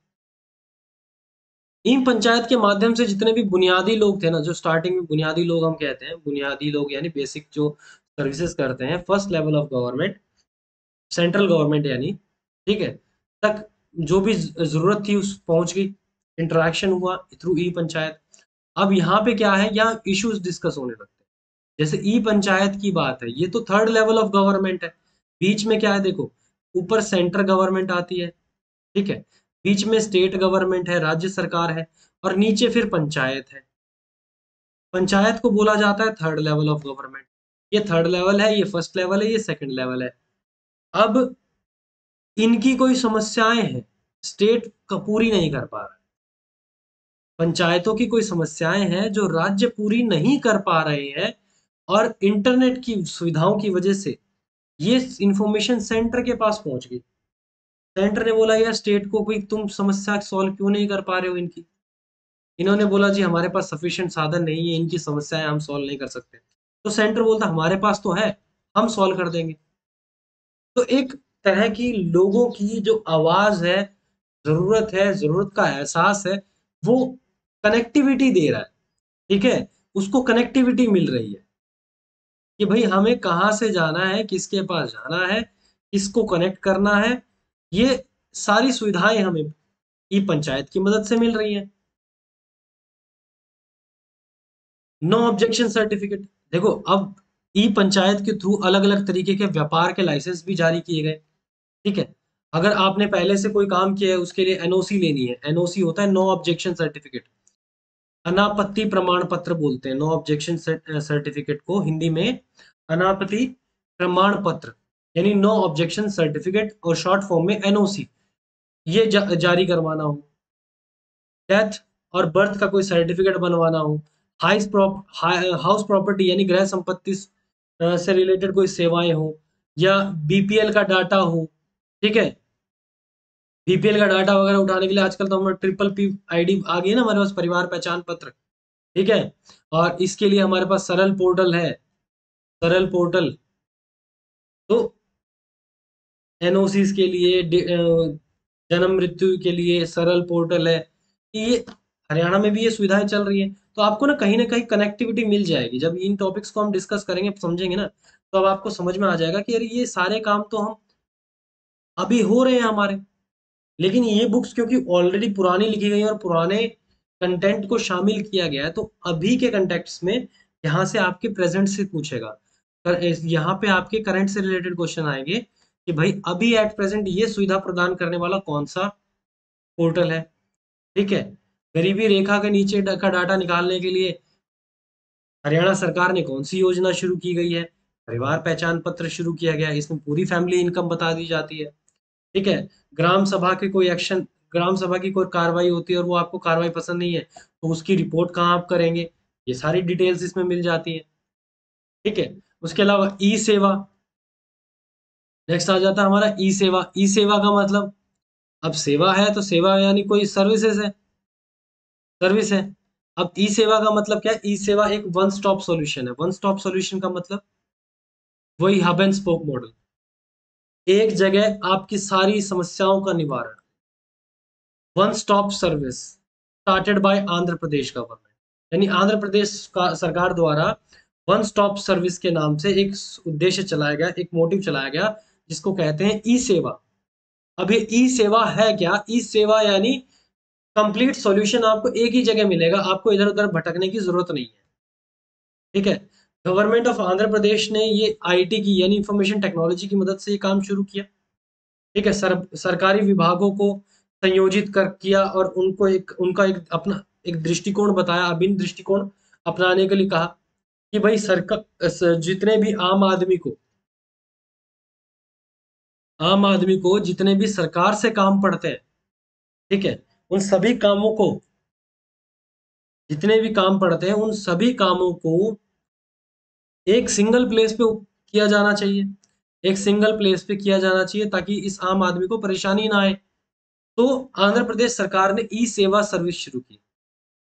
इन पंचायत के माध्यम से जितने भी बुनियादी लोग थे ना, जो स्टार्टिंग में बुनियादी लोग हम कहते हैं, बुनियादी लोग यानी बेसिक जो सर्विसेज करते हैं, first level of government, central government यानी, ठीक है, तक जो भी जरूरत थी उस पहुंच गई, इंटरेक्शन हुआ थ्रू ई पंचायत। अब यहाँ पे क्या है, यहाँ इश्यूज डिस्कस होने लगते हैं। जैसे ई पंचायत की बात है, ये तो थर्ड लेवल ऑफ गवर्नमेंट है। बीच में क्या है देखो, ऊपर सेंट्रल गवर्नमेंट आती है, ठीक है, बीच में स्टेट गवर्नमेंट है, राज्य सरकार है, और नीचे फिर पंचायत है। पंचायत को बोला जाता है थर्ड लेवल ऑफ गवर्नमेंट। ये थर्ड लेवल है, ये फर्स्ट लेवल है, ये सेकंड लेवल है। अब इनकी कोई समस्याएं हैं, स्टेट का पूरी नहीं कर पा रहा। पंचायतों की कोई समस्याएं हैं जो राज्य पूरी नहीं कर पा रहे हैं, और इंटरनेट की सुविधाओं की वजह से ये इंफॉर्मेशन सेंटर के पास पहुंच गई। सेंटर ने बोला यार स्टेट को, कोई तुम समस्या सॉल्व क्यों नहीं कर पा रहे हो इनकी? इन्होंने बोला जी हमारे पास सफिशिएंट साधन नहीं है, इनकी समस्याएं हम सॉल्व नहीं कर सकते। तो सेंटर बोलता हमारे पास तो है, हम सॉल्व कर देंगे। तो एक तरह की लोगों की जो आवाज है, जरूरत है, जरूरत का एहसास है, वो कनेक्टिविटी दे रहा है। ठीक है, उसको कनेक्टिविटी मिल रही है कि भाई हमें कहाँ से जाना है, किसके पास जाना है, किसको कनेक्ट करना है। ये सारी सुविधाएं हमें ई पंचायत की मदद से मिल रही है। नो ऑब्जेक्शन सर्टिफिकेट, देखो अब ई पंचायत के थ्रू अलग अलग तरीके के व्यापार के लाइसेंस भी जारी किए गए। ठीक है, अगर आपने पहले से कोई काम किया है उसके लिए एनओसी लेनी है, एनओसी होता है नो ऑब्जेक्शन सर्टिफिकेट, अनापत्ति प्रमाण पत्र बोलते हैं। नो ऑब्जेक्शन सर्टिफिकेट को हिंदी में अनापत्ति प्रमाण पत्र, यानी नो ऑब्जेक्शन सर्टिफिकेट, और शॉर्ट फॉर्म में एनओसी, ये जारी करवाना हो। डेथ और बर्थ का कोई सर्टिफिकेट बनवाना हो, हाउस प्रॉपर्टी यानी गृह संपत्ति से रिलेटेड कोई सेवाएं हो, या बीपीएल का डाटा हो। ठीक है, बीपीएल का डाटा वगैरह उठाने के लिए आजकल तो हमारे ट्रिपल पी आईडी आ गई है ना हमारे पास, परिवार पहचान पत्र। ठीक है, और इसके लिए हमारे पास सरल पोर्टल है, सरल पोर्टल। तो एनओसीज के लिए, जन्म मृत्यु के लिए सरल पोर्टल है। ये हरियाणा में भी ये सुविधाएं चल रही है। तो आपको ना कहीं कनेक्टिविटी मिल जाएगी। जब इन टॉपिक्स को हम डिस्कस करेंगे, समझेंगे ना, तो अब आपको समझ में आ जाएगा कि यार ये सारे काम तो हम अभी हो रहे हैं हमारे, लेकिन ये बुक्स क्योंकि ऑलरेडी पुरानी लिखी गई हैं और पुराने कंटेंट को शामिल किया गया है, तो अभी के कंटेक्स्ट में यहाँ से आपके प्रेजेंट से पूछेगा। यहाँ पे आपके करंट से रिलेटेड क्वेश्चन आएंगे कि भाई अभी एट प्रेजेंट ये सुविधा प्रदान करने वाला कौन सा पोर्टल है। ठीक है, गरीबी रेखा के नीचे का डाटा निकालने के लिए हरियाणा सरकार ने कौन सी योजना शुरू की गई है? परिवार पहचान पत्र शुरू किया गया है, इसमें पूरी फैमिली इनकम बता दी जाती है। ठीक है, ग्राम सभा के कोई एक्शन, ग्राम सभा की कोई कार्रवाई होती है और वो आपको कार्रवाई पसंद नहीं है, तो उसकी रिपोर्ट कहाँ आप करेंगे, ये सारी डिटेल्स इसमें मिल जाती है। ठीक है, उसके अलावा ई सेवा, नेक्स्ट आ जाता है हमारा ई सेवा। ई सेवा का मतलब, अब सेवा है तो सेवा यानी कोई सर्विसेज है, सर्विस है। अब ई सेवा का मतलब क्या है? ई सेवा एक वन स्टॉप सॉल्यूशन है। वन स्टॉप सॉल्यूशन का मतलब वही हब एंड स्पोक मॉडल, एक जगह आपकी सारी समस्याओं का निवारण। One stop service started by Andhra Pradesh government, यानी आंध्र प्रदेश का सरकार द्वारा वन स्टॉप सर्विस के नाम से एक उद्देश्य चलाया गया, एक मोटिव चलाया गया, जिसको कहते हैं ई सेवा। अब ये ई सेवा है क्या? ई सेवा यानी कंप्लीट सॉल्यूशन आपको एक ही जगह मिलेगा, आपको इधर उधर भटकने की जरूरत नहीं है। ठीक है, गवर्नमेंट ऑफ आंध्र प्रदेश ने ये आईटी की यानी इंफॉर्मेशन टेक्नोलॉजी की मदद से ये काम शुरू किया। ठीक है, सरकारी विभागों को संयोजित कर किया और उनको एक उनका एक अपना एक दृष्टिकोण बताया, अभिन्न दृष्टिकोण अपनाने के लिए कहा कि भाई सरकार जितने भी आम आदमी को जितने भी सरकार से काम पड़ते हैं, ठीक है, उन सभी कामों को, जितने भी काम पड़ते हैं उन सभी कामों को एक सिंगल प्लेस पे किया जाना चाहिए, एक सिंगल प्लेस पे किया जाना चाहिए ताकि इस आम आदमी को परेशानी ना आए। तो आंध्र प्रदेश सरकार ने ई सेवा सर्विस शुरू की।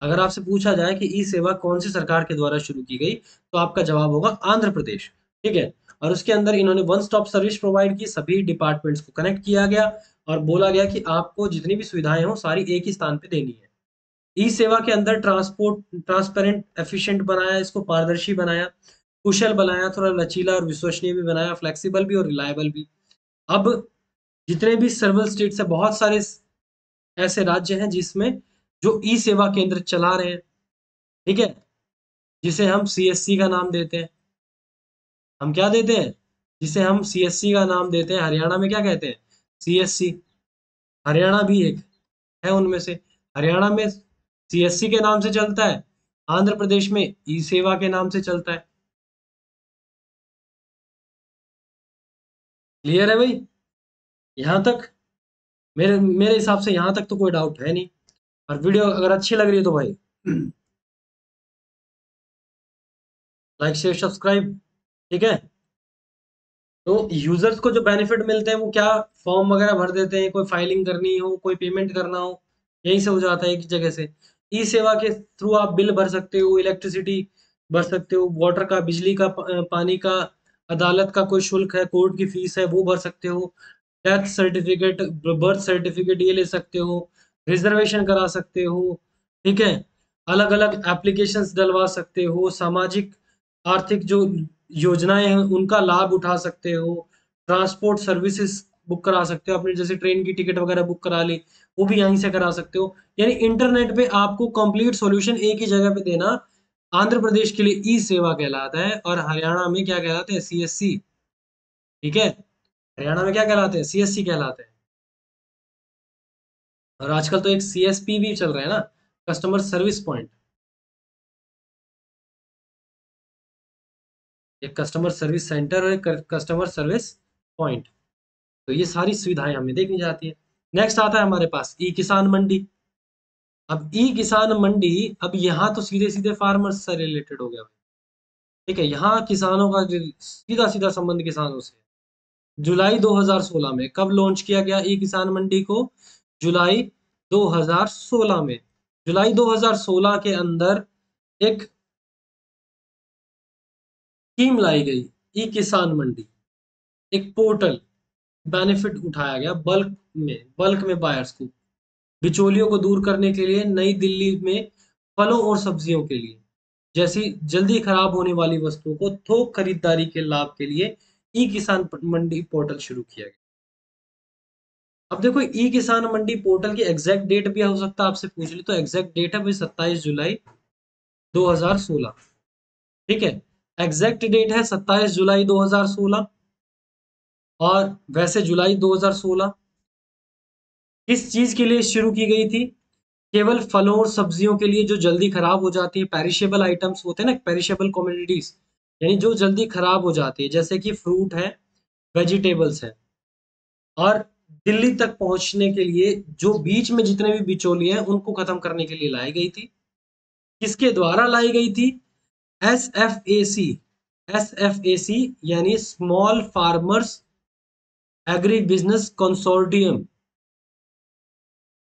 अगर आपसे पूछा जाए कि ई सेवा कौन सी सरकार के द्वारा शुरू की गई, तो आपका जवाब होगा आंध्र प्रदेश। ठीक है, और उसके अंदर इन्होंने वन स्टॉप सर्विस प्रोवाइड की, सभी डिपार्टमेंट्स को कनेक्ट किया गया और बोला गया कि आपको जितनी भी सुविधाएं हो सारी एक ही स्थान पे देनी है। ई सेवा के अंदर ट्रांसपेरेंट एफिशिएंट बनाया, इसको पारदर्शी बनाया, कुशल बनाया, थोड़ा लचीला और विश्वसनीय भी बनाया, फ्लेक्सिबल भी और रिलायबल भी। अब जितने भी सर्वल स्टेट्स है, बहुत सारे ऐसे राज्य हैं जिसमें जो ई सेवा केंद्र चला रहे हैं। ठीक है, जिसे हम सीएससी का नाम देते हैं। हम क्या देते हैं? जिसे हम सीएससी का नाम देते हैं। हरियाणा में क्या कहते हैं? सीएससी। हरियाणा भी एक है उनमें से। हरियाणा में सीएससी के नाम से चलता है, आंध्र प्रदेश में ई सेवा के नाम से चलता है। क्लियर है भाई? यहाँ तक मेरे मेरे हिसाब से यहाँ तक तो कोई डाउट है नहीं। और वीडियो अगर अच्छी लग रही है तो भाई लाइक शेयर सब्सक्राइब। ठीक है, तो यूजर्स को जो बेनिफिट मिलते हैं वो क्या? फॉर्म वगैरह भर देते हैं, कोई फाइलिंग करनी हो, कोई पेमेंट करना हो, यहीं से हो जाता है एक जगह से। ई सेवा के थ्रू आप बिल भर सकते हो, इलेक्ट्रिसिटी भर सकते हो, वाटर का, बिजली का, पानी का, अदालत का कोई शुल्क है, कोर्ट की फीस है वो भर सकते हो, डेथ सर्टिफिकेट, बर्थ सर्टिफिकेट ये ले सकते हो, रिजर्वेशन करा सकते हो। ठीक है, अलग अलग एप्लीकेशंस डलवा सकते हो, सामाजिक आर्थिक जो योजनाएं हैं उनका लाभ उठा सकते हो, ट्रांसपोर्ट सर्विसेज बुक करा सकते हो, अपने जैसे ट्रेन की टिकट वगैरह बुक करा ली वो भी यहीं से करा सकते हो। यानी इंटरनेट पे आपको कंप्लीट सॉल्यूशन एक ही जगह पे देना आंध्र प्रदेश के लिए ई सेवा कहलाता है, और हरियाणा में क्या कहलाते हैं? सीएससी। ठीक है, हरियाणा में क्या कहलाते हैं? सीएससी कहलाते हैं। और आजकल तो एक सीएसपी भी चल रहा है ना, कस्टमर सर्विस पॉइंट। एक कस्टमर सर्विस सेंटर और एक कस्टमर सर्विस पॉइंट। तो ये सारी सुविधाएं हमें देखनी जाती है। नेक्स्ट आता है हमारे पास ई किसान मंडी। अब ई किसान मंडी, अब यहाँ तो सीधे सीधे फार्मर्स से रिलेटेड हो गया भाई। ठीक है, यहाँ किसानों का सीधा सीधा संबंध किसानों से। जुलाई 2016 में कब लॉन्च किया गया ई किसान मंडी को? जुलाई 2016 में। जुलाई 2016 के अंदर एक स्कीम लाई गई, ई किसान मंडी, एक पोर्टल, बेनिफिट उठाया गया बल्क में बायर्स को, बिचौलियों को दूर करने के लिए नई दिल्ली में फलों और सब्जियों के लिए जैसी जल्दी खराब होने वाली वस्तुओं को थोक खरीदारी के लाभ के लिए ई किसान मंडी पोर्टल शुरू किया गया। अब देखो ई किसान मंडी पोर्टल की एग्जैक्ट डेट भी हो सकता है आपसे पूछ ली, तो एग्जैक्ट डेट है भाई 27 जुलाई 2016। ठीक है, एग्जैक्ट डेट है 27 जुलाई 2016। और वैसे जुलाई 2016 किस चीज के लिए शुरू की गई थी? केवल फलों और सब्जियों के लिए जो जल्दी खराब हो जाती है, पेरिशेबल आइटम्स होते हैं ना, पेरिशेबल कमोडिटीज, यानी जो जल्दी खराब हो जाती है, जैसे कि फ्रूट है, वेजिटेबल्स है। और दिल्ली तक पहुंचने के लिए जो बीच में जितने भी बिचौलिए हैं उनको खत्म करने के लिए लाई गई थी। किसके द्वारा लाई गई थी? एसएफएसी। एसएफएसी यानी small farmers agri business consortium.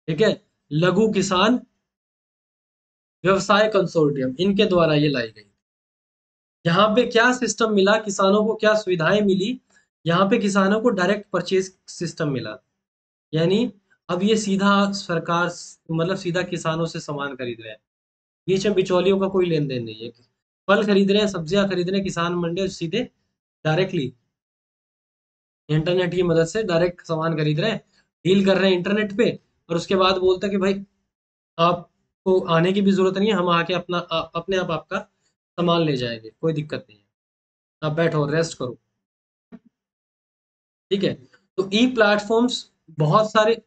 ठीक है, लघु किसान व्यवसाय कंसोर्टियम, इनके द्वारा ये लाई गई। यहाँ पे क्या सिस्टम मिला किसानों को, क्या सुविधाएं मिली? यहाँ पे किसानों को डायरेक्ट परचेज सिस्टम मिला, यानी अब ये सीधा सरकार मतलब सीधा किसानों से सामान खरीद रहे हैं। बीच में बिचौलियों का कोई लेन देन नहीं है। फल खरीद रहे हैं, सब्जियां खरीद रहे हैं, किसान मंडी सीधे डायरेक्टली इंटरनेट की मदद से डायरेक्ट सामान खरीद रहे हैं, डील कर रहे हैं इंटरनेट पे। और उसके बाद बोलते हैं कि भाई आपको आने की भी जरूरत नहीं है, हम आके अपने आप आपका सामान ले जाएंगे, कोई दिक्कत नहीं है, आप बैठो रेस्ट करो। ठीक है, तो ई प्लेटफॉर्म्स बहुत सारे,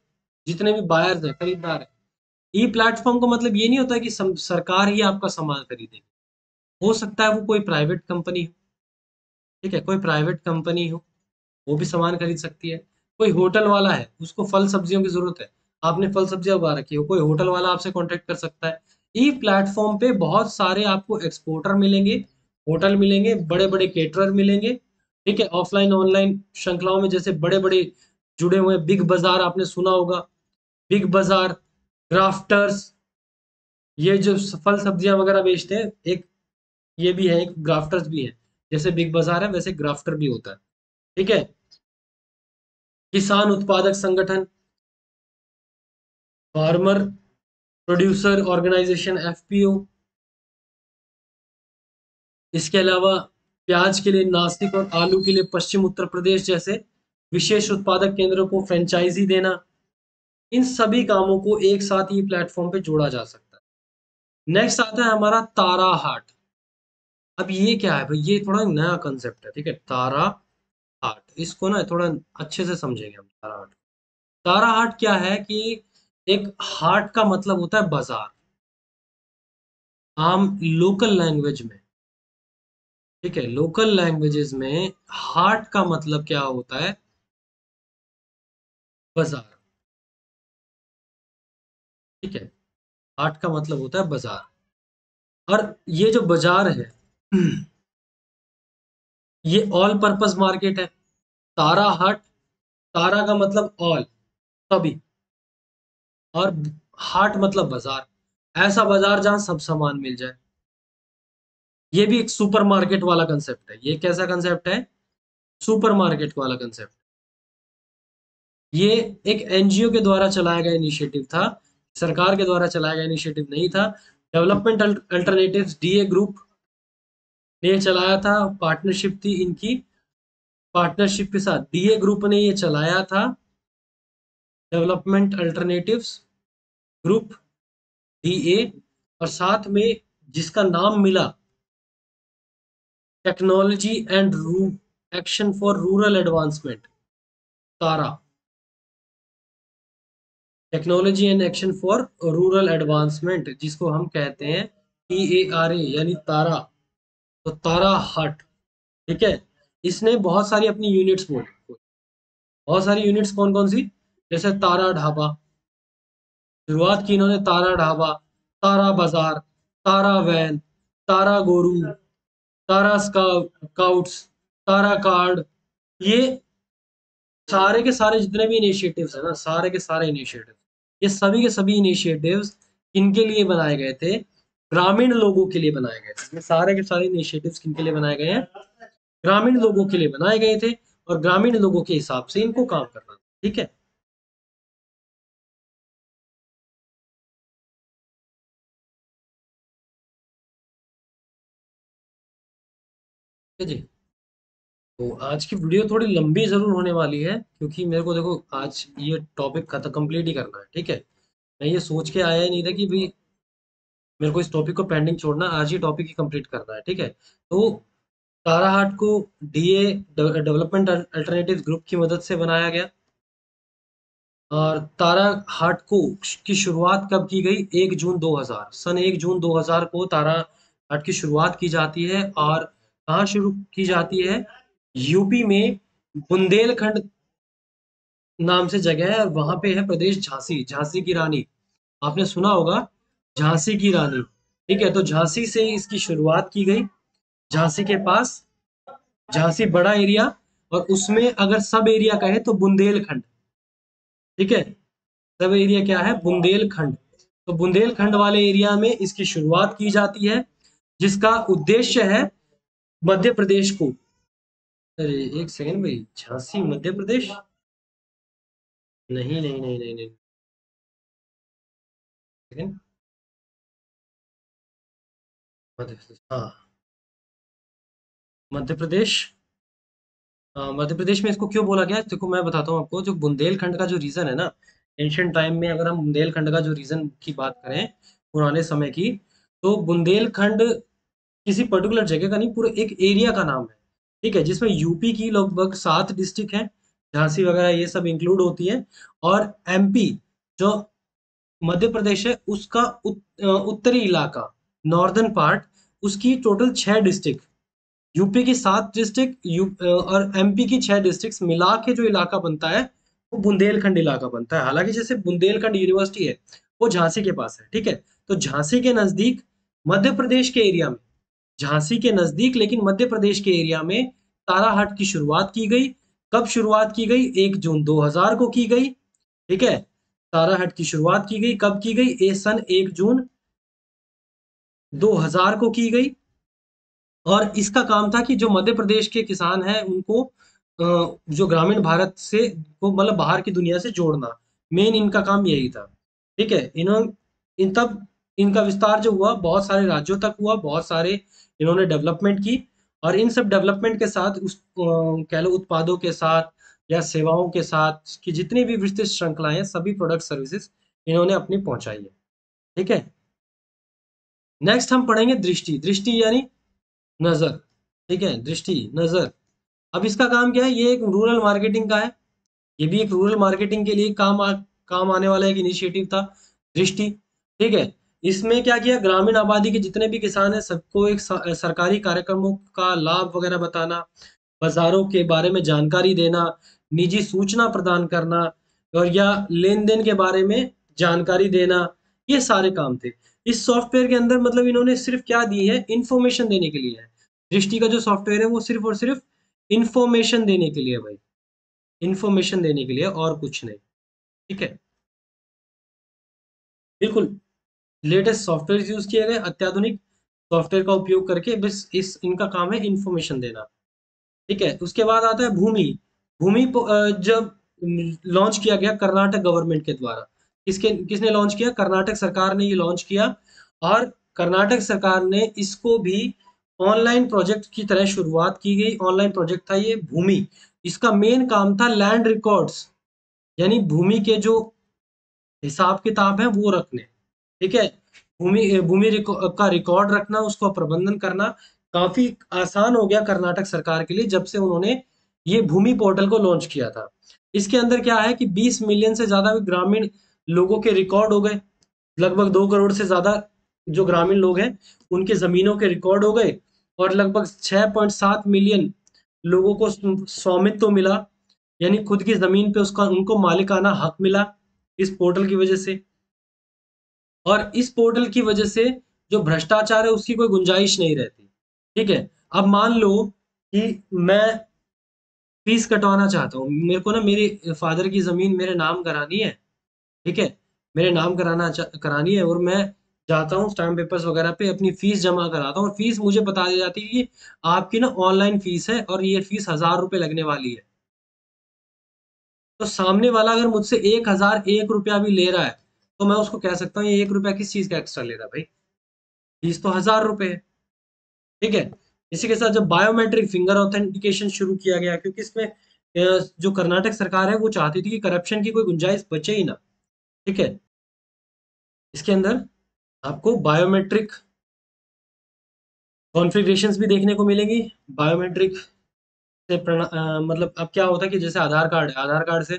जितने भी बायर्स हैं, खरीदार हैं, ई प्लेटफॉर्म का मतलब ये नहीं होता कि सरकार ही आपका सामान खरीदेगी। हो सकता है वो कोई प्राइवेट कंपनी हो। ठीक है, कोई प्राइवेट कंपनी हो, वो भी सामान खरीद सकती है। कोई होटल वाला है, उसको फल सब्जियों की जरूरत है, आपने फल सब्जियां उगा रखी हो, कोई होटल वाला आपसे कांटेक्ट कर सकता है। ई प्लेटफॉर्म पे बहुत सारे आपको एक्सपोर्टर मिलेंगे, होटल मिलेंगे, बड़े बड़े केटरर मिलेंगे। ठीक है, ऑफलाइन ऑनलाइन श्रृंखलाओं में जैसे बड़े बड़े जुड़े हुए हैं। बिग बाजार आपने सुना होगा, बिग बाजार, ग्राफ्टर्स, ये जो फल सब्जियां वगैरह बेचते हैं, एक ये भी है, एक ग्राफ्टर्स भी है। जैसे बिग बाजार है वैसे ग्राफ्टर भी होता है। ठीक है, किसान उत्पादक संगठन, फार्मर प्रोड्यूसर ऑर्गेनाइजेशन एफपीओ। इसके अलावा प्याज के लिए नासिक और आलू के लिए पश्चिम उत्तर प्रदेश जैसे विशेष उत्पादक केंद्रों को फ्रेंचाइजी देना। इन सभी कामों को एक साथ ही प्लेटफॉर्म पे जोड़ा जा सकता है। नेक्स्ट आता है हमारा तारा हाट। अब ये क्या है भाई, ये थोड़ा नया कंसेप्ट है। ठीक है, तारा हाट, इसको ना थोड़ा अच्छे से समझेंगे हम। तारा हाट, तारा हाट क्या है कि एक हाट का मतलब होता है बाजार, आम लोकल लैंग्वेज में। ठीक है, लोकल लैंग्वेजेस में हाट का मतलब क्या होता है? बाजार। ठीक है, हाट का मतलब होता है बाजार। और ये जो बाजार है ये ऑल पर्पस मार्केट है। तारा हाट, तारा का मतलब ऑल, सभी, और हाट मतलब बाजार, ऐसा बाजार जहां सब सामान मिल जाए। ये भी एक सुपर मार्केट वाला कंसेप्ट है। ये कैसा कंसेप्ट है? सुपर मार्केट वाला कंसेप्ट। ये एक एनजीओ के द्वारा चलाया गया इनिशिएटिव था, सरकार के द्वारा चलाया गया इनिशिएटिव नहीं था। डेवलपमेंट अल्टरनेटिव्स डीए ग्रुप ने चलाया था, पार्टनरशिप थी इनकी। पार्टनरशिप के साथ डीए ग्रुप ने ये चलाया था, डेवलपमेंट अल्टरनेटिव्स ग्रुप, डीए। और साथ में जिसका नाम मिला, technology and action for rural advancement, Tara, technology and action for rural advancement, जिसको हम कहते हैं TARA, यानी तारा। तो तारा हट। ठीक है, इसने बहुत सारी अपनी यूनिट्स बोली। बहुत सारी यूनिट्स कौन कौन सी? जैसे तारा ढाबा, शुरुआत की इन्होंने तारा ढाबा, तारा बाजार, तारा वैन, तारा गोरू, तारा स्काउट्स, तारा कार्ड। ये सारे के सारे जितने भी इनिशिएटिव्स है ना, सारे के सारे इनिशिएटिव, ये सभी के सभी इनिशिएटिव्स किनके लिए बनाए गए थे? ग्रामीण लोगों के लिए बनाए गए थे। ये सारे के सारे इनिशिएटिव्स किनके लिए बनाए गए हैं? ग्रामीण लोगों के लिए बनाए गए थे, और ग्रामीण लोगों के हिसाब से इनको काम करना था। ठीक है, ठीक है जी। तो आज की वीडियो थोड़ी लंबी ज़रूर होने वाली है, क्योंकि मेरे को देखो आज ये टॉपिक खत्म कंप्लीट ही करना है, ठीक है। मैं ये सोच के आया ही नहीं था कि भाई मेरे को इस टॉपिक को पेंडिंग छोड़ना, आज ही टॉपिक ही कंप्लीट करना है, ठीक है। तो ताराहाट को डीए डेवलपमेंट अल्टरनेटिव ग्रुप की मदद से बनाया गया। और ताराहाट को की शुरुआत कब की गई? 1 जून 2000, सन 1 जून 2000 को ताराहाट की शुरुआत की जाती है। और कहाँ शुरू की जाती है? यूपी में बुंदेलखंड नाम से जगह है, वहां पे है प्रदेश झांसी, झांसी की रानी। आपने सुना होगा झांसी की रानी, ठीक है। तो झांसी से इसकी शुरुआत की गई। झांसी के पास, झांसी बड़ा एरिया, और उसमें अगर सब एरिया कहे तो बुंदेलखंड, ठीक है। सब एरिया क्या है? बुंदेलखंड। तो बुंदेलखंड वाले एरिया में इसकी शुरुआत की जाती है, जिसका उद्देश्य है मध्य प्रदेश को। अरे एक सेकंड भाई, झांसी मध्य प्रदेश? नहीं नहीं नहीं नहीं नहीं, सेकंड। मध्य प्रदेश, हाँ, मध्य प्रदेश। मध्य प्रदेश में इसको क्यों बोला गया है? देखो मैं बताता हूँ आपको। जो बुंदेलखंड का जो रीजन है ना, एंशियंट टाइम में अगर हम बुंदेलखंड का जो रीजन की बात करें, पुराने समय की, तो बुंदेलखंड किसी पर्टिकुलर जगह का नहीं, पूरे एक एरिया का नाम है, ठीक है। जिसमें यूपी की लगभग 7 डिस्ट्रिक्ट हैं, झांसी वगैरह ये सब इंक्लूड होती है। और एमपी, जो मध्य प्रदेश है, उसका उत्तरी इलाका, नॉर्दर्न पार्ट, उसकी टोटल 6 डिस्ट्रिक्ट। यूपी की 7 डिस्ट्रिक्ट, और एमपी की 6 डिस्ट्रिक्ट मिला के जो इलाका बनता है, वो बुंदेलखंड इलाका बनता है। हालांकि जैसे बुंदेलखंड यूनिवर्सिटी है, वो झांसी के पास है, ठीक है। तो झांसी के नजदीक, मध्य प्रदेश के एरिया में, झांसी के नजदीक लेकिन मध्य प्रदेश के एरिया में ताराहाट की शुरुआत की गई। कब शुरुआत की गई? 1 जून 2000 को की गई, ठीक है। ताराहाट की शुरुआत की गई, कब की गई? सन 1 जून 2000 को की गई। और इसका काम था कि जो मध्य प्रदेश के किसान हैं उनको जो ग्रामीण भारत से को मतलब बाहर की दुनिया से जोड़ना, मेन इनका काम यही था, ठीक है। इन तब इनका विस्तार जो हुआ, बहुत सारे राज्यों तक हुआ, बहुत सारे इन्होंने डेवलपमेंट की। और इन सब डेवलपमेंट के साथ उस कह लो उत्पादों के साथ या सेवाओं के साथ की जितनी भी विस्तृत श्रृंखलाएं हैं, सभी प्रोडक्ट सर्विसेज इन्होंने अपनी पहुंचाई है, ठीक है। नेक्स्ट हम पढ़ेंगे दृष्टि। दृष्टि यानी नजर, ठीक है। दृष्टि, नजर। अब इसका काम क्या है? ये एक रूरल मार्केटिंग का है। ये भी एक रूरल मार्केटिंग के लिए काम आने वाला एक इनिशिएटिव था, दृष्टि, ठीक है। इसमें क्या किया? ग्रामीण आबादी के जितने भी किसान हैं, सबको एक सरकारी कार्यक्रमों का लाभ वगैरह बताना, बाजारों के बारे में जानकारी देना, निजी सूचना प्रदान करना, और या लेन देन के बारे में जानकारी देना, ये सारे काम थे। इस सॉफ्टवेयर के अंदर मतलब इन्होंने सिर्फ क्या दी है? इंफॉर्मेशन देने के लिए है। दृष्टि का जो सॉफ्टवेयर है वो सिर्फ और सिर्फ इंफॉर्मेशन देने के लिए है भाई, इंफॉर्मेशन देने के लिए, और कुछ नहीं, ठीक है। बिल्कुल लेटेस्ट सॉफ्टवेयर यूज किए गए, अत्याधुनिक सॉफ्टवेयर का उपयोग करके, बस इस इनका काम है इंफॉर्मेशन देना, ठीक है। उसके बाद आता है भूमि। भूमि जब लॉन्च किया गया कर्नाटक गवर्नमेंट के द्वारा। किसने लॉन्च किया? कर्नाटक सरकार ने ये लॉन्च किया। और कर्नाटक सरकार ने इसको भी ऑनलाइन प्रोजेक्ट की तरह शुरुआत की गई। ऑनलाइन प्रोजेक्ट था ये भूमि। इसका मेन काम था लैंड रिकॉर्ड्स, यानी भूमि के जो हिसाब किताब है वो रखने, ठीक है। का रिकॉर्ड रखना, उसको प्रबंधन करना काफी आसान हो गया कर्नाटक सरकार के लिए जब से उन्होंने ये भूमि पोर्टल को लॉन्च किया था। इसके अंदर क्या है कि 20 मिलियन से ज्यादा ग्रामीण लोगों के रिकॉर्ड हो गए। लगभग 2 करोड़ से ज्यादा जो ग्रामीण लोग हैं, उनके जमीनों के रिकॉर्ड हो गए। और लगभग 6.7 मिलियन लोगों को स्वामित्व मिला, यानी खुद की जमीन पे उसका उनको मालिकाना हक मिला इस पोर्टल की वजह से। और इस पोर्टल की वजह से जो भ्रष्टाचार है उसकी कोई गुंजाइश नहीं रहती, ठीक है। अब मान लो कि मैं फीस कटवाना चाहता हूँ, मेरे को ना मेरे फादर की जमीन मेरे नाम करानी है, ठीक है। मेरे नाम करानी है, और मैं जाता हूँ स्टैम्प पेपर्स वगैरह पे अपनी फीस जमा कराता हूँ, और फीस मुझे बता दी जाती है कि आपकी ना ऑनलाइन फीस है और ये फीस 1000 रुपये लगने वाली है। तो सामने वाला अगर मुझसे 1001 रुपया भी ले रहा है, तो मैं उसको कह सकता हूँ ये 1 रुपया किस चीज का एक्स्ट्रा ले रहा है भाई, फीस तो 1000 रुपये है, ठीक है। इसी के साथ जब बायोमेट्रिक फिंगर ऑथेंटिकेशन शुरू किया गया, क्योंकि इसमें जो कर्नाटक सरकार है वो चाहती थी कि करप्शन की कोई गुंजाइश बचे ही ना। ठीक है, इसके अंदर आपको बायोमेट्रिक कॉन्फ़िगरेशंस भी देखने को मिलेंगी। बायोमेट्रिक से मतलब अब क्या होता है कि जैसे आधार कार्ड है, आधार कार्ड से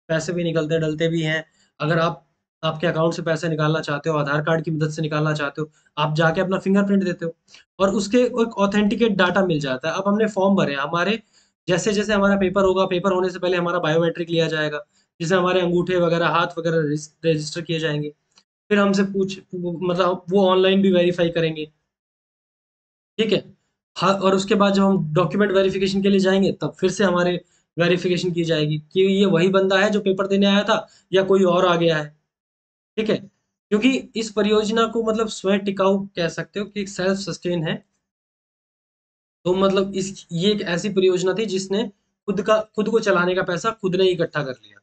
पैसे भी निकलते डलते भी हैं। अगर आप आपके अकाउंट से पैसे निकालना चाहते हो, आधार कार्ड की मदद से निकालना चाहते हो, आप जाके अपना फिंगरप्रिंट देते हो और उसके एक ऑथेंटिकेट डाटा मिल जाता है। अब हमने फॉर्म भरे, हमारे जैसे जैसे हमारा पेपर होगा, पेपर होने से पहले हमारा बायोमेट्रिक लिया जाएगा, जिसमें हमारे अंगूठे वगैरह, हाथ वगैरह रजिस्टर किए जाएंगे। फिर हमसे मतलब वो ऑनलाइन भी वेरीफाई करेंगे। ठीक है। हाँ, और उसके बाद जब हम डॉक्यूमेंट वेरिफिकेशन के लिए जाएंगे, तब फिर से हमारे वेरिफिकेशन की जाएगी कि ये वही बंदा है जो पेपर देने आया था या कोई और आ गया है। ठीक है, क्योंकि इस परियोजना को मतलब स्वयं टिकाऊ कह सकते हो कि सेल्फ सस्टेन है। तो मतलब इस ये एक ऐसी परियोजना थी जिसने खुद को चलाने का पैसा खुद ने इकट्ठा कर लिया।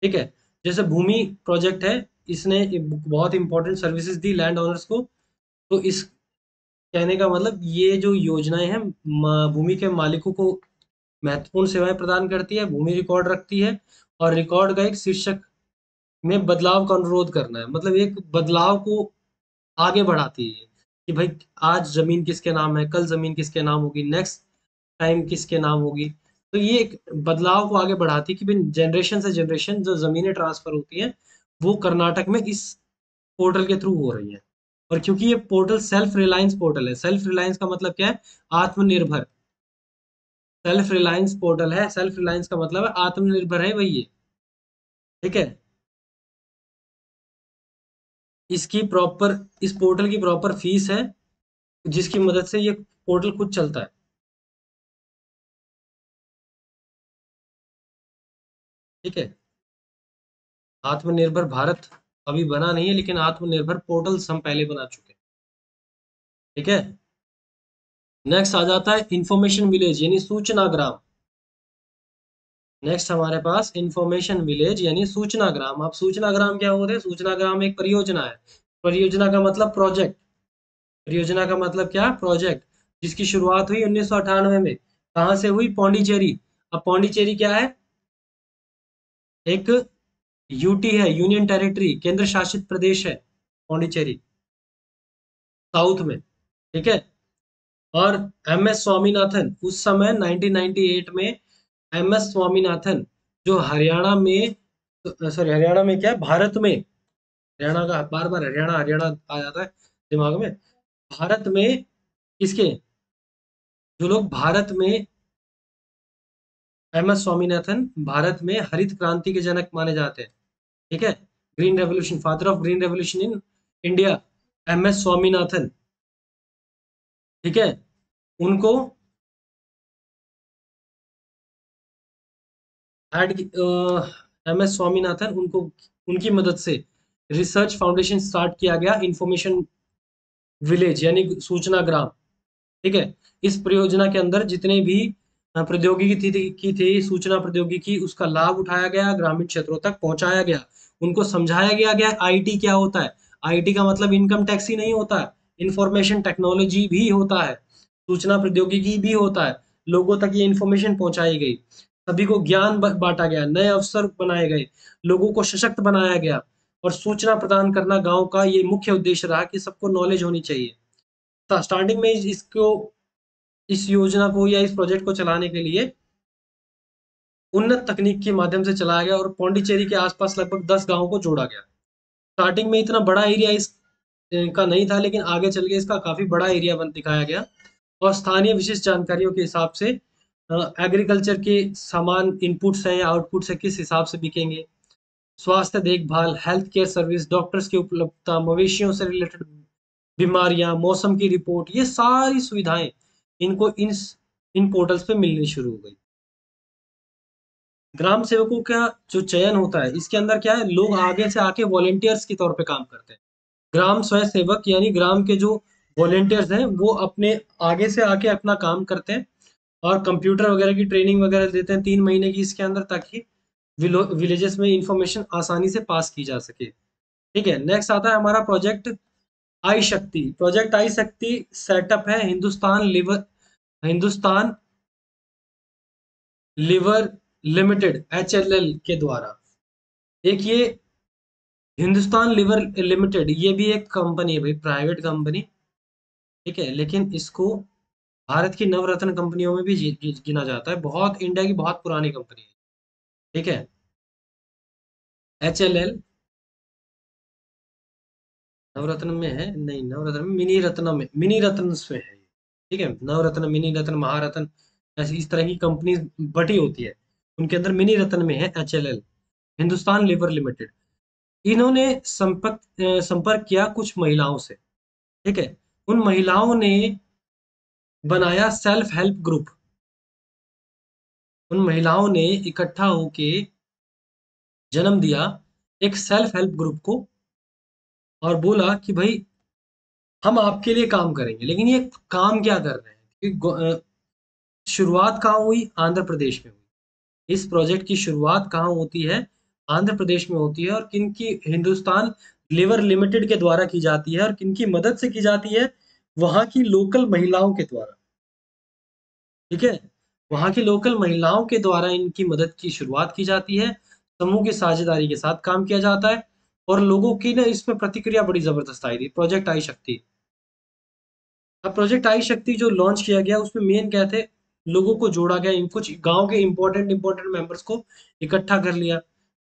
ठीक है, जैसे भूमि प्रोजेक्ट है, इसने बहुत important services the land owners को। तो इस कहने का मतलब ये जो योजनाएं हैं भूमि के मालिकों को महत्वपूर्ण सेवाएं प्रदान करती है, भूमि रिकॉर्ड रखती है, और रिकॉर्ड का एक शीर्षक में बदलाव का अनुरोध करना है, मतलब एक बदलाव को आगे बढ़ाती है कि भाई आज जमीन किसके नाम है, कल जमीन किसके नाम होगी, नेक्स्ट टाइम किसके नाम होगी। तो ये एक बदलाव को आगे बढ़ाती है कि भाई जनरेशन से जनरेशन जो जमीनें ट्रांसफर होती हैं वो कर्नाटक में इस पोर्टल के थ्रू हो रही है। और क्योंकि ये पोर्टल सेल्फ रिलायंस पोर्टल है, सेल्फ रिलायंस का मतलब क्या है, आत्मनिर्भर। सेल्फ रिलायंस पोर्टल है, सेल्फ रिलायंस का मतलब है आत्मनिर्भर है भाई ये। ठीक है, इसकी प्रॉपर इस पोर्टल की प्रॉपर फीस है, जिसकी मदद से ये पोर्टल खुद चलता है। ठीक है, आत्मनिर्भर भारत अभी बना नहीं है, लेकिन आत्मनिर्भर पोर्टल्स हम पहले बना चुके हैं। ठीक है, नेक्स्ट आ जाता है इंफॉर्मेशन विलेज यानी सूचना ग्राम। नेक्स्ट हमारे पास इंफॉर्मेशन विलेज यानी सूचना ग्राम। अब सूचना ग्राम क्या होते हैं? सूचना ग्राम एक परियोजना है। परियोजना का मतलब प्रोजेक्ट। परियोजना का मतलब क्या? प्रोजेक्ट। जिसकी शुरुआत हुई 1998 में। कहाँ से हुई? पौंडीचेरी। अब पौंडीचेरी क्या है? एक यूटी है, यूनियन टेरिटरी, केंद्र शासित प्रदेश है पौंडीचेरी, साउथ में। ठीक है, और एम एस स्वामीनाथन उस समय 1998 में, एम एस स्वामीनाथन जो हरियाणा में, सॉरी हरियाणा में क्या है, भारत में, हरियाणा का बार बार हरियाणा हरियाणा आ जाता है दिमाग में। भारत में किसके, जो लोग भारत में, एम एस स्वामीनाथन भारत में हरित क्रांति के जनक माने जाते हैं। ठीक है, green revolution, father of green revolution in India, M S Swaminathan. ठीक है, उनको एड एम एस स्वामीनाथन, उनको उनकी मदद से रिसर्च फाउंडेशन स्टार्ट किया गया, इंफॉर्मेशन विलेज यानी सूचना ग्राम। ठीक है, इस परियोजना के अंदर जितने भी प्रौद्योगिकी थी सूचना प्रौद्योगिकी, उसका लाभ उठाया गया, ग्रामीण क्षेत्रों तक पहुंचाया गया, उनको समझाया गया आईटी क्या होता है। आईटी का मतलब इनकम टैक्स ही नहीं होता है, इंफॉर्मेशन टेक्नोलॉजी भी होता है, सूचना प्रौद्योगिकी भी होता है। लोगों तक ये इंफॉर्मेशन पहुंचाई गई, सभी को ज्ञान बांटा गया, नए अवसर बनाए गए, लोगों को सशक्त बनाया गया। और सूचना प्रदान करना गांव का ये मुख्य उद्देश्य रहा कि सबको नॉलेज होनी चाहिए। स्टार्टिंग में इसको, इस योजना को या इस प्रोजेक्ट को चलाने के लिए उन्नत तकनीक के माध्यम से चलाया गया और पौंडीचेरी के आसपास लगभग 10 गांवों को जोड़ा गया। स्टार्टिंग में इतना बड़ा एरिया इस का नहीं था, लेकिन आगे चल के इसका काफी बड़ा एरिया बन दिखाया गया। और स्थानीय विशिष्ट जानकारियों के हिसाब से एग्रीकल्चर के समान इनपुट्स हैं या आउटपुट्स है किस हिसाब से बिकेंगे, स्वास्थ्य देखभाल, हेल्थ केयर सर्विस, डॉक्टर्स की उपलब्धता, मवेशियों से रिलेटेड बीमारियां, मौसम की रिपोर्ट, ये सारी सुविधाएं इनको इन पोर्टल्स पे मिलनी शुरू हो गई। ग्राम सेवकों का जो चयन होता है, इसके अंदर क्या है, लोग आगे से आके वॉलेंटियर्स के तौर पे काम करते हैं। ग्राम स्वयं सेवक यानी ग्राम के जो वॉलेंटियर्स हैं वो अपने आगे से आके अपना काम करते हैं और कंप्यूटर वगैरह की ट्रेनिंग वगैरह देते हैं 3 महीने की इसके अंदर, ताकि विलेजेस में इंफॉर्मेशन आसानी से पास की जा सके। ठीक है, नेक्स्ट आता है हमारा प्रोजेक्ट आई शक्ति। प्रोजेक्ट आई शक्ति सेटअप है Hindustan Hindustan liver limited HLL के द्वारा। एक ये हिंदुस्तान लिवर लिमिटेड, ये भी एक कंपनी है भाई, प्राइवेट कंपनी, ठीक है, लेकिन इसको भारत की नवरत्न कंपनियों में भी गिना जाता है। बहुत इंडिया की बहुत पुरानी कंपनी है, ठीक है। HLL नवरत्न में है नहीं, नवरत्न में मिनी रत्न में, मिनी रत्न में है, ठीक है। नवरत्न, मिनी रत्न, महारत्न, ऐसी इस तरह की कंपनी बटी होती है, उनके अंदर मिनी रत्न में है HLL, हिंदुस्तान लिवर लिमिटेड। इन्होंने संपर्क किया कुछ महिलाओं से, ठीक है। उन महिलाओं ने बनाया सेल्फ हेल्प ग्रुप। उन महिलाओं ने इकट्ठा होके जन्म दिया एक सेल्फ हेल्प ग्रुप को, और बोला कि भाई हम आपके लिए काम करेंगे। लेकिन ये काम क्या कर रहे हैं कि शुरुआत कहाँ हुई? आंध्र प्रदेश में हुई। इस प्रोजेक्ट की शुरुआत कहाँ होती है? आंध्र प्रदेश में होती है। और किनकी? हिंदुस्तान लिवर लिमिटेड के द्वारा की जाती है। और किनकी मदद से की जाती है? वहां की लोकल महिलाओं के द्वारा, ठीक है। वहां की लोकल महिलाओं के द्वारा इनकी मदद की शुरुआत की जाती है। समूह की साझेदारी के साथ काम किया जाता है। और लोगों की ना इसमें प्रतिक्रिया बड़ी जबरदस्त आई थी। प्रोजेक्ट आई शक्ति, अब प्रोजेक्ट आई शक्ति जो लॉन्च किया गया उसमें मेन क्या थे? लोगों को जोड़ा गया, कुछ गांव के इंपॉर्टेंट इंपॉर्टेंट मेंबर्स को इकट्ठा कर लिया,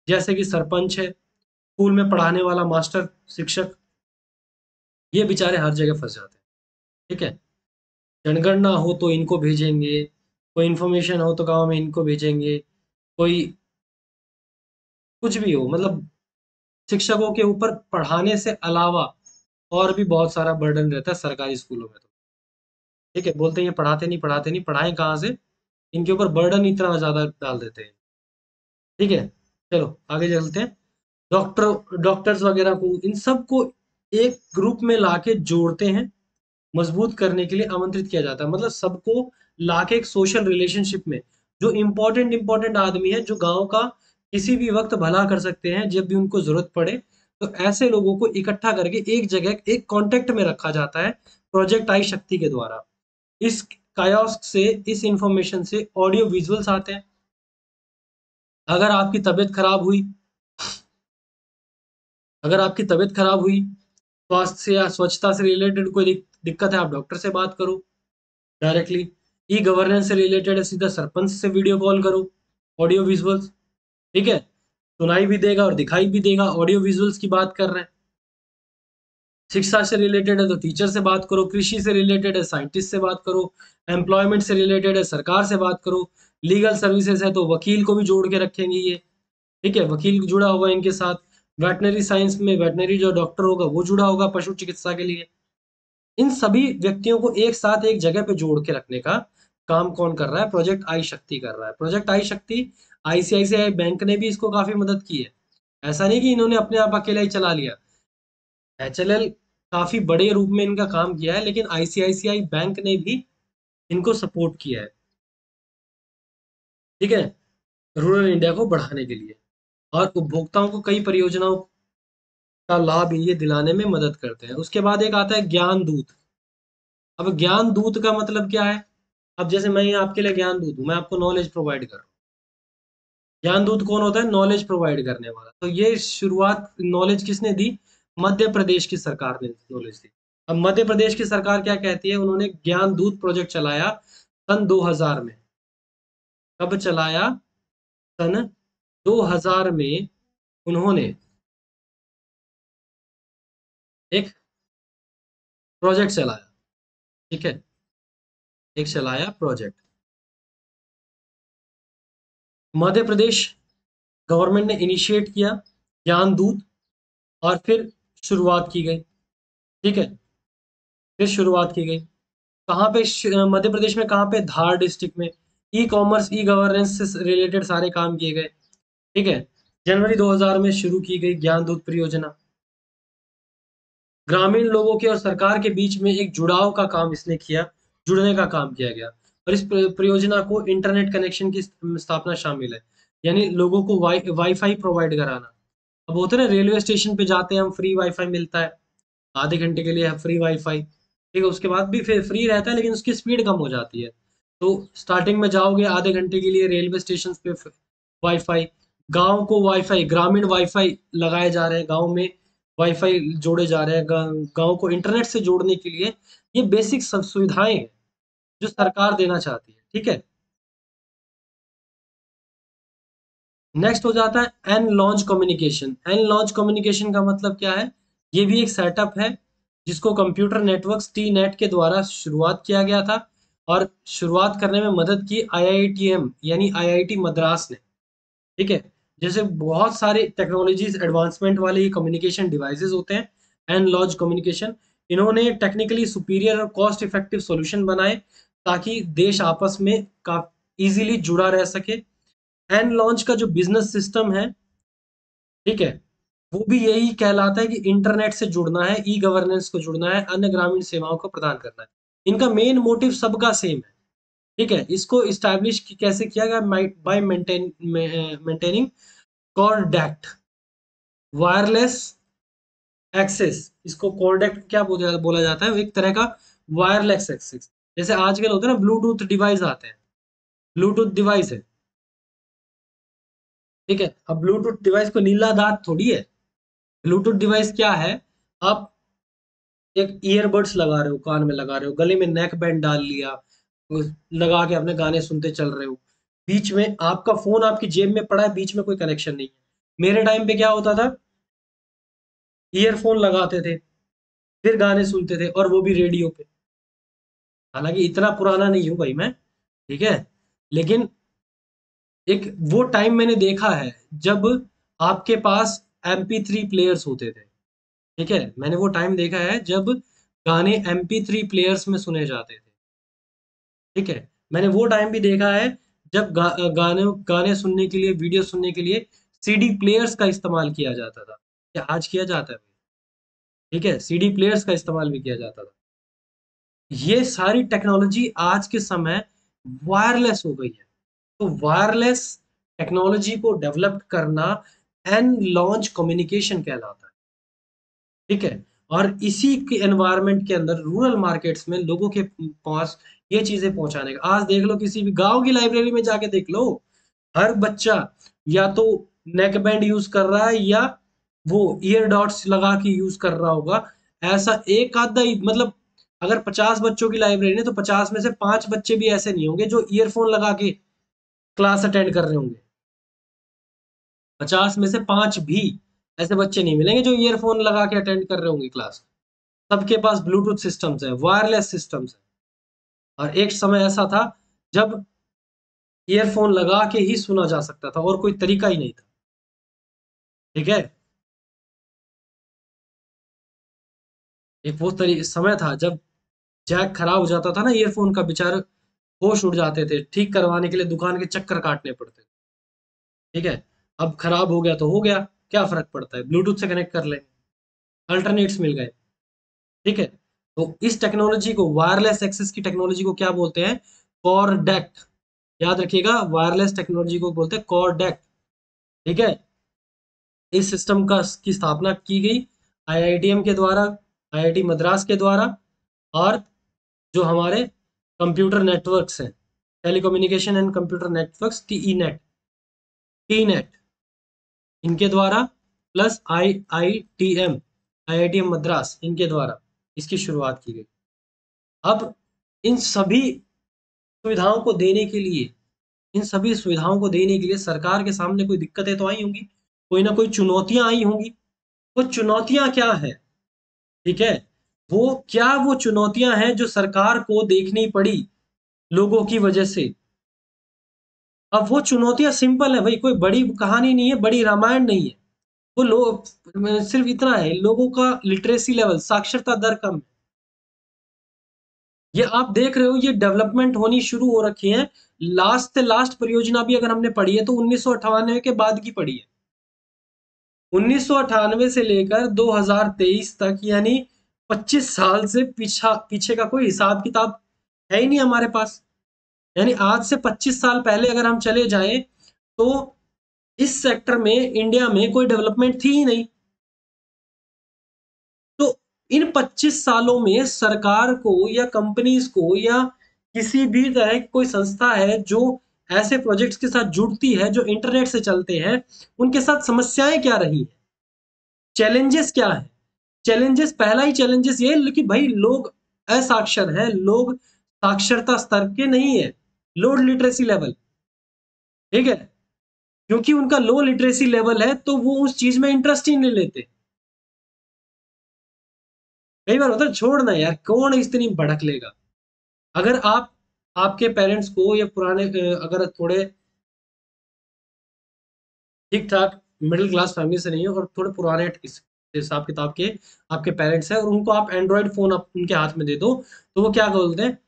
जैसे कि सरपंच है, स्कूल में पढ़ाने वाला मास्टर, शिक्षक, ये बेचारे हर जगह फंस जाते हैं, ठीक है। जनगणना हो तो इनको भेजेंगे, कोई इन्फॉर्मेशन हो तो गांव में इनको भेजेंगे, कोई कुछ भी हो, मतलब शिक्षकों के ऊपर पढ़ाने से अलावा और भी बहुत सारा बर्डन रहता है सरकारी स्कूलों में, तो ठीक है, बोलते हैं ये पढ़ाते नहीं पढ़ाते नहीं, पढ़ाएं कहाँ से? इनके ऊपर बर्डन इतना ज्यादा डाल देते हैं, ठीक है। चलो आगे चलते हैं। डॉक्टर्स वगैरह को, इन सब को एक ग्रुप में लाके जोड़ते हैं, मजबूत करने के लिए आमंत्रित किया जाता है। मतलब सबको लाके एक सोशल रिलेशनशिप में, जो इम्पोर्टेंट इम्पोर्टेंट आदमी है, जो गांव का किसी भी वक्त भला कर सकते हैं जब भी उनको जरूरत पड़े, तो ऐसे लोगों को इकट्ठा करके एक जगह एक कांटेक्ट में रखा जाता है प्रोजेक्ट आई शक्ति के द्वारा। इस कायोस्क से, इस इंफॉर्मेशन से ऑडियो विजुअल्स आते हैं। अगर आपकी तबीयत खराब हुई, अगर आपकी तबीयत खराब हुई, स्वास्थ्य से या स्वच्छता से रिलेटेड कोई दिक्कत है, आप डॉक्टर से बात करो डायरेक्टली। ई गवर्नेंस से रिलेटेड है, सीधा सरपंच से वीडियो कॉल करो, ऑडियो विजुअल्स, ठीक है। सुनाई भी देगा और दिखाई भी देगा, ऑडियो विजुअल्स की बात कर रहे हैं। शिक्षा से रिलेटेड है तो टीचर से बात करो, कृषि से रिलेटेड है साइंटिस्ट से बात करो, एम्प्लॉयमेंट से रिलेटेड है सरकार से बात करो, लीगल सर्विसेज है तो वकील को भी जोड़ के रखेंगे ये, ठीक है, वकील जुड़ा होगा इनके साथ। वेटनरी साइंस में वेटनरी जो डॉक्टर होगा वो जुड़ा होगा पशु चिकित्सा के लिए। इन सभी व्यक्तियों को एक साथ एक जगह पे जोड़ के रखने का काम कौन कर रहा है? प्रोजेक्ट आई शक्ति कर रहा है। प्रोजेक्ट आई शक्ति, आईसीआईसीआई बैंक ने भी इसको काफी मदद की है। ऐसा नहीं कि इन्होंने अपने आप अकेला ही चला लिया। HLL काफी बड़े रूप में इनका काम किया है, लेकिन आईसीआईसीआई बैंक ने भी इनको सपोर्ट किया है, ठीक है, रूरल इंडिया को बढ़ाने के लिए। और उपभोक्ताओं को कई परियोजनाओं का लाभ ये दिलाने में मदद करते हैं। उसके बाद एक आता है ज्ञान दूत। अब ज्ञान दूत का मतलब क्या है? अब जैसे मैं ये आपके लिए ज्ञान दूत हूँ, मैं आपको नॉलेज प्रोवाइड कर रहा हूँ। ज्ञान दूत कौन होता है? नॉलेज प्रोवाइड करने वाला। तो ये शुरुआत नॉलेज किसने दी? मध्य प्रदेश की सरकार ने नॉलेज दी। अब मध्य प्रदेश की सरकार क्या कहती है? उन्होंने ज्ञान दूत प्रोजेक्ट चलाया सन 2000 में। कब चलाया? सन 2000 में उन्होंने एक प्रोजेक्ट चलाया, ठीक है, एक चलाया प्रोजेक्ट। मध्य प्रदेश गवर्नमेंट ने इनिशिएट किया ज्ञान दूत, और फिर शुरुआत की गई, ठीक है, फिर शुरुआत की गई। कहाँ पे? मध्य प्रदेश में कहाँ पे? धार डिस्ट्रिक्ट में। ई कॉमर्स, ई गवर्नेंस से रिलेटेड सारे काम किए गए, ठीक है। जनवरी 2000 में शुरू की गई ज्ञान दूत परियोजना। ग्रामीण लोगों के और सरकार के बीच में एक जुड़ाव का काम इसने किया, जुड़ने का काम किया गया। और इस परियोजना को इंटरनेट कनेक्शन की स्थापना शामिल है, यानी लोगों को वाईफाई प्रोवाइड कराना। अब होते हैं ना, रेलवे स्टेशन पे जाते हैं हम, फ्री वाईफाई मिलता है, आधे घंटे के लिए फ्री वाईफाई, ठीक है, उसके बाद भी फिर फ्री रहता है लेकिन उसकी स्पीड कम हो जाती है। तो स्टार्टिंग में जाओगे आधे घंटे के लिए रेलवे स्टेशन पे वाईफाई, गांव को वाईफाई, ग्रामीण वाईफाई लगाए जा रहे हैं, गांव में वाईफाई जोड़े जा रहे हैं, गांव को इंटरनेट से जोड़ने के लिए। ये बेसिक सब सुविधाएं हैं जो सरकार देना चाहती है, ठीक है। नेक्स्ट हो जाता है एन लॉन्च कम्युनिकेशन। एन लॉन्च कम्युनिकेशन का मतलब क्या है? ये भी एक सेटअप है जिसको कंप्यूटर नेटवर्क्स टी नेट के द्वारा शुरुआत किया गया था, और शुरुआत करने में मदद की आईआईटीएम यानी आईआईटी मद्रास ने, ठीक है। जैसे बहुत सारे टेक्नोलॉजीज एडवांसमेंट वाले ये कम्युनिकेशन डिवाइसेस होते हैं, एन लॉन्च कम्युनिकेशन। इन्होंने टेक्निकली सुपीरियर और कॉस्ट इफेक्टिव सॉल्यूशन बनाए ताकि देश आपस में का इजीली जुड़ा रह सके। एन लॉन्च का जो बिजनेस सिस्टम है, ठीक है, वो भी यही कहलाता है कि इंटरनेट से जुड़ना है, ई गवर्नेंस को जुड़ना है, अन्य ग्रामीण सेवाओं को प्रदान करना है। इनका मेन मोटिव सबका सेम है, ठीक है। इसको इस्टेब्लिश कैसे किया गया? By maintaining corDECT wireless access. इसको कॉर्डेक्ट क्या बोला जाता है? एक तरह का वायरलेस एक्सेस। जैसे आजकल होता है ना ब्लूटूथ डिवाइस आते हैं, ब्लूटूथ डिवाइस है, ठीक है। अब ब्लूटूथ डिवाइस को नीला दांत थोड़ी है। ब्लूटूथ डिवाइस क्या है? आप एक ईयरबड्स लगा रहे हो, कान में लगा रहे हो, गले में नेक बैंड डाल लिया, लगा के अपने गाने सुनते चल रहे हो, बीच में आपका फोन आपकी जेब में पड़ा है, बीच में कोई कनेक्शन नहीं है। मेरे टाइम पे क्या होता था? ईयरफोन लगाते थे, फिर गाने सुनते थे, और वो भी रेडियो पे। हालांकि इतना पुराना नहीं हूं भाई मैं, ठीक है, लेकिन एक वो टाइम मैंने देखा है जब आपके पास MP3 प्लेयर्स होते थे, ठीक है। मैंने वो टाइम देखा है जब गाने MP3 प्लेयर्स में सुने जाते थे, ठीक है। मैंने वो टाइम भी देखा है जब गाने गाने सुनने के लिए, वीडियो सुनने के लिए CD प्लेयर्स का इस्तेमाल किया जाता था। क्या आज किया जाता है? ठीक है, CD प्लेयर्स का इस्तेमाल भी किया जाता था। ये सारी टेक्नोलॉजी आज के समय वायरलेस हो गई है। तो वायरलेस टेक्नोलॉजी को डेवलप करना एन लॉन्च कम्युनिकेशन कहलाता है, ठीक है। और इसी के एनवायरनमेंट के अंदर रूरल मार्केट्स में लोगों के पास ये चीजें पहुंचाने का, आज देख लो किसी भी गांव की लाइब्रेरी में जाके देख लो, हर बच्चा या तो नेक बैंड यूज कर रहा है या वो ईयर डॉट्स लगा के यूज कर रहा होगा। ऐसा एक आधा ही, मतलब अगर 50 बच्चों की लाइब्रेरी है तो 50 में से 5 बच्चे भी ऐसे नहीं होंगे जो ईयरफोन लगा के क्लास अटेंड कर रहे होंगे। 50 में से 5 भी ऐसे बच्चे नहीं मिलेंगे जो ईयरफोन लगा के अटेंड कर रहे होंगे क्लास। सबके पास ब्लूटूथ सिस्टम्स है, वायरलेस सिस्टम्स है। और एक समय ऐसा था जब ईयरफोन लगा के ही सुना जा सकता था और कोई तरीका ही नहीं था, ठीक है। एक वो समय था जब जैक खराब हो जाता था ना ईयरफोन का, बेचारे होश उड़ जाते थे, ठीक करवाने के लिए दुकान के चक्कर काटने पड़ते थे, ठीक है। अब खराब हो गया तो हो गया, क्या फर्क पड़ता है, ब्लूटूथ से कनेक्ट कर लेंगे, अल्टरनेट्स मिल गए, ठीक है। तो इस टेक्नोलॉजी को, वायरलेस एक्सेस की टेक्नोलॉजी को क्या बोलते हैं? कॉर्डेक्ट। याद रखिएगा, वायरलेस टेक्नोलॉजी को बोलते हैं कॉर्डेक्ट, ठीक है। इस सिस्टम का की स्थापना की गई आईआईटीएम के द्वारा, आईआईटी मद्रास के द्वारा, और जो हमारे कंप्यूटर नेटवर्क्स हैं, telecommunication and computer networks, TE net, T net, इनके द्वारा, प्लस आईआईटीएम, आईआईटीएम मद्रास, इनके द्वारा इसकी शुरुआत की गई। अब इन सभी सुविधाओं को देने के लिए, इन सभी सुविधाओं को देने के लिए सरकार के सामने कोई दिक्कतें तो आई होंगी, कोई ना कोई चुनौतियां आई होंगी। वो चुनौतियां क्या है, ठीक है, वो चुनौतियां हैं जो सरकार को देखनी पड़ी लोगों की वजह से। अब वो चुनौतियां सिंपल है भाई, कोई बड़ी कहानी नहीं है, बड़ी रामायण नहीं है। वो लोग, सिर्फ इतना है, लोगों का लिटरेसी लेवल, साक्षरता दर कम है। ये आप देख रहे हो, ये डेवलपमेंट होनी शुरू हो रखी है। लास्ट से लास्ट परियोजना भी अगर हमने पढ़ी है तो 1998 के बाद की पढ़ी है। 1998 से लेकर 2023 तक, यानी 25 साल से पीछे का कोई हिसाब किताब है ही नहीं हमारे पास। यानी आज से 25 साल पहले अगर हम चले जाएं तो इस सेक्टर में इंडिया में कोई डेवलपमेंट थी ही नहीं। तो इन 25 सालों में सरकार को या कंपनीज को या किसी भी तरह की कोई संस्था है जो ऐसे प्रोजेक्ट्स के साथ जुड़ती है जो इंटरनेट से चलते हैं, उनके साथ समस्याएं क्या रही हैं, चैलेंजेस क्या है। चैलेंजेस, पहला ही चैलेंजेस ये है कि भाई लोग असाक्षर हैं, लोग साक्षरता स्तर के नहीं है, लो लिटरेसी लेवल, ठीक है। क्योंकि उनका लो लिटरेसी लेवल है तो वो उस चीज में इंटरेस्ट ही नहीं लेते। कई बार होता है, छोड़ना यार, कौन इतनी भड़क लेगा। अगर आप आपके पेरेंट्स को या पुराने अगर थोड़े ठीक ठाक मिडिल क्लास फैमिली से नहीं है और थोड़े पुराने हिसाब किताब के आपके पेरेंट्स हैं और उनको आप एंड्रॉइड फोन उनके हाथ में दे दो, तो वो क्या बोलते हैं,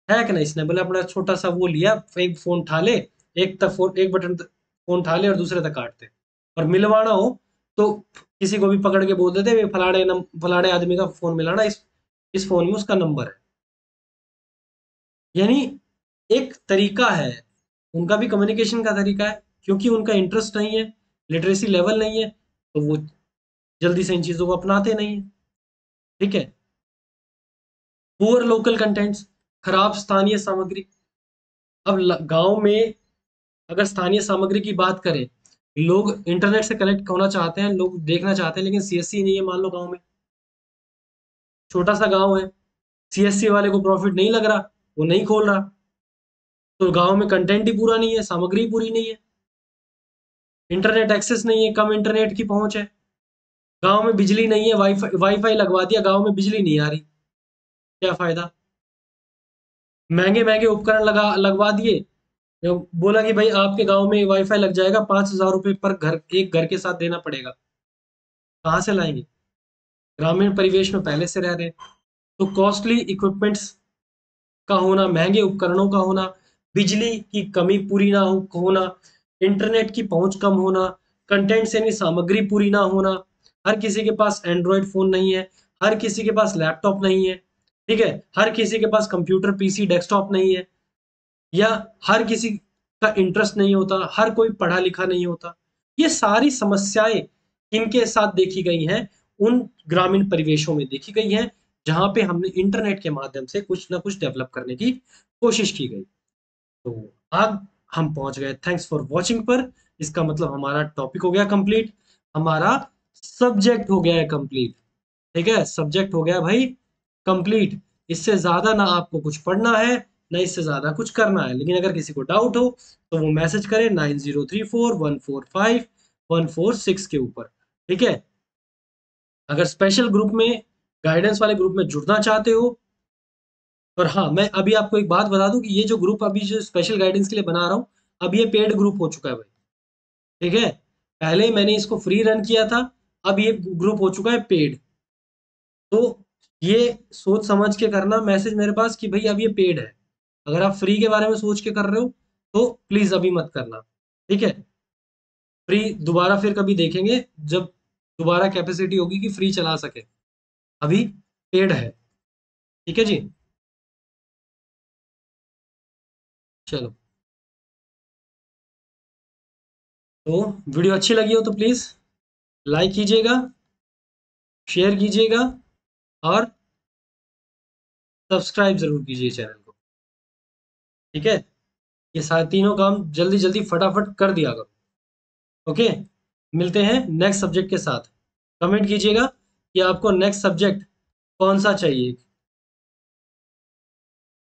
है कि नहीं, इसने बोले अपना छोटा सा वो लिया, एक फोन उठा ले, एक तक फोन, एक बटन फोन उठा ले और दूसरे तक काटते। और मिलवाना हो तो किसी को भी पकड़ के बोल देते फलाने आदमी का फोन मिलाना, इस फोन में उसका नंबर है। यानी एक तरीका है, उनका भी कम्युनिकेशन का तरीका है, क्योंकि उनका इंटरेस्ट नहीं है, लिटरेसी लेवल नहीं है, तो वो जल्दी से इन चीजों को अपनाते नहीं है, ठीक है। पुअर लोकल कंटेंट्स, खराब स्थानीय सामग्री। अब गांव में अगर स्थानीय सामग्री की बात करें, लोग इंटरनेट से कनेक्ट होना चाहते हैं, लोग देखना चाहते हैं, लेकिन सीएससी नहीं है मान लो गांव में, छोटा सा गांव है, सीएससी वाले को प्रॉफिट नहीं लग रहा, वो नहीं खोल रहा, तो गांव में कंटेंट ही पूरा नहीं है, सामग्री पूरी नहीं है, इंटरनेट एक्सेस नहीं है, कम इंटरनेट की पहुंच है, गांव में बिजली नहीं है, वाईफाई वाईफाई लगवा दिया, गांव में बिजली नहीं आ रही, क्या फायदा। महंगे महंगे उपकरण लगवा दिए, बोला कि भाई आपके गांव में वाईफाई लग जाएगा, 5,000 रुपये पर घर, एक घर के साथ देना पड़ेगा, कहाँ से लाएंगे, ग्रामीण परिवेश में पहले से रह रहे हैं। तो कॉस्टली इक्विपमेंट्स का होना, महंगे उपकरणों का होना, बिजली की कमी पूरी ना होना, इंटरनेट की पहुंच कम होना, कंटेंट से यानी सामग्री पूरी ना होना, हर किसी के पास एंड्रॉयड फोन नहीं है, हर किसी के पास लैपटॉप नहीं है, ठीक है, हर किसी के पास कंप्यूटर पीसी डेस्कटॉप नहीं है, या हर किसी का इंटरेस्ट नहीं होता, हर कोई पढ़ा लिखा नहीं होता। ये सारी समस्याएं किनके साथ देखी गई हैं, उन ग्रामीण परिवेशों में देखी गई हैं जहां पे हमने इंटरनेट के माध्यम से कुछ ना कुछ डेवलप करने की कोशिश की गई। तो आज हम पहुंच गए थैंक्स फॉर वॉचिंग पर, इसका मतलब हमारा टॉपिक हो गया कंप्लीट, हमारा सब्जेक्ट हो गया है कंप्लीट, ठीक है, सब्जेक्ट हो गया भाई कंप्लीट। इससे ज्यादा ना आपको कुछ पढ़ना है, ना इससे ज्यादा कुछ करना है, लेकिन अगर किसी को डाउट हो तो वो मैसेज करे 9034145146 के ऊपर, ठीक है। अगर स्पेशल ग्रुप में, गाइडेंस वाले ग्रुप में जुड़ना चाहते हो, और हाँ मैं अभी आपको एक बात बता दूं कि ये जो ग्रुप अभी जो स्पेशल गाइडेंस के लिए बना रहा हूँ, अब ये पेड ग्रुप हो चुका है भाई, ठीक है। पहले मैंने इसको फ्री रन किया था, अब ये ग्रुप हो चुका है पेड। तो ये सोच समझ के करना मैसेज मेरे पास कि भाई अब ये पेड है, अगर आप फ्री के बारे में सोच के कर रहे हो तो प्लीज अभी मत करना, ठीक है। फ्री दोबारा फिर कभी देखेंगे जब दोबारा कैपेसिटी होगी कि फ्री चला सके, अभी पेड है, ठीक है जी। चलो, तो वीडियो अच्छी लगी हो तो प्लीज लाइक कीजिएगा, शेयर कीजिएगा और सब्सक्राइब जरूर कीजिए चैनल को, ठीक है। ये सारे तीनों काम जल्दी जल्दी फटाफट कर दिया करो, ओके। मिलते हैं नेक्स्ट सब्जेक्ट के साथ, कमेंट कीजिएगा कि आपको नेक्स्ट सब्जेक्ट कौन सा चाहिए।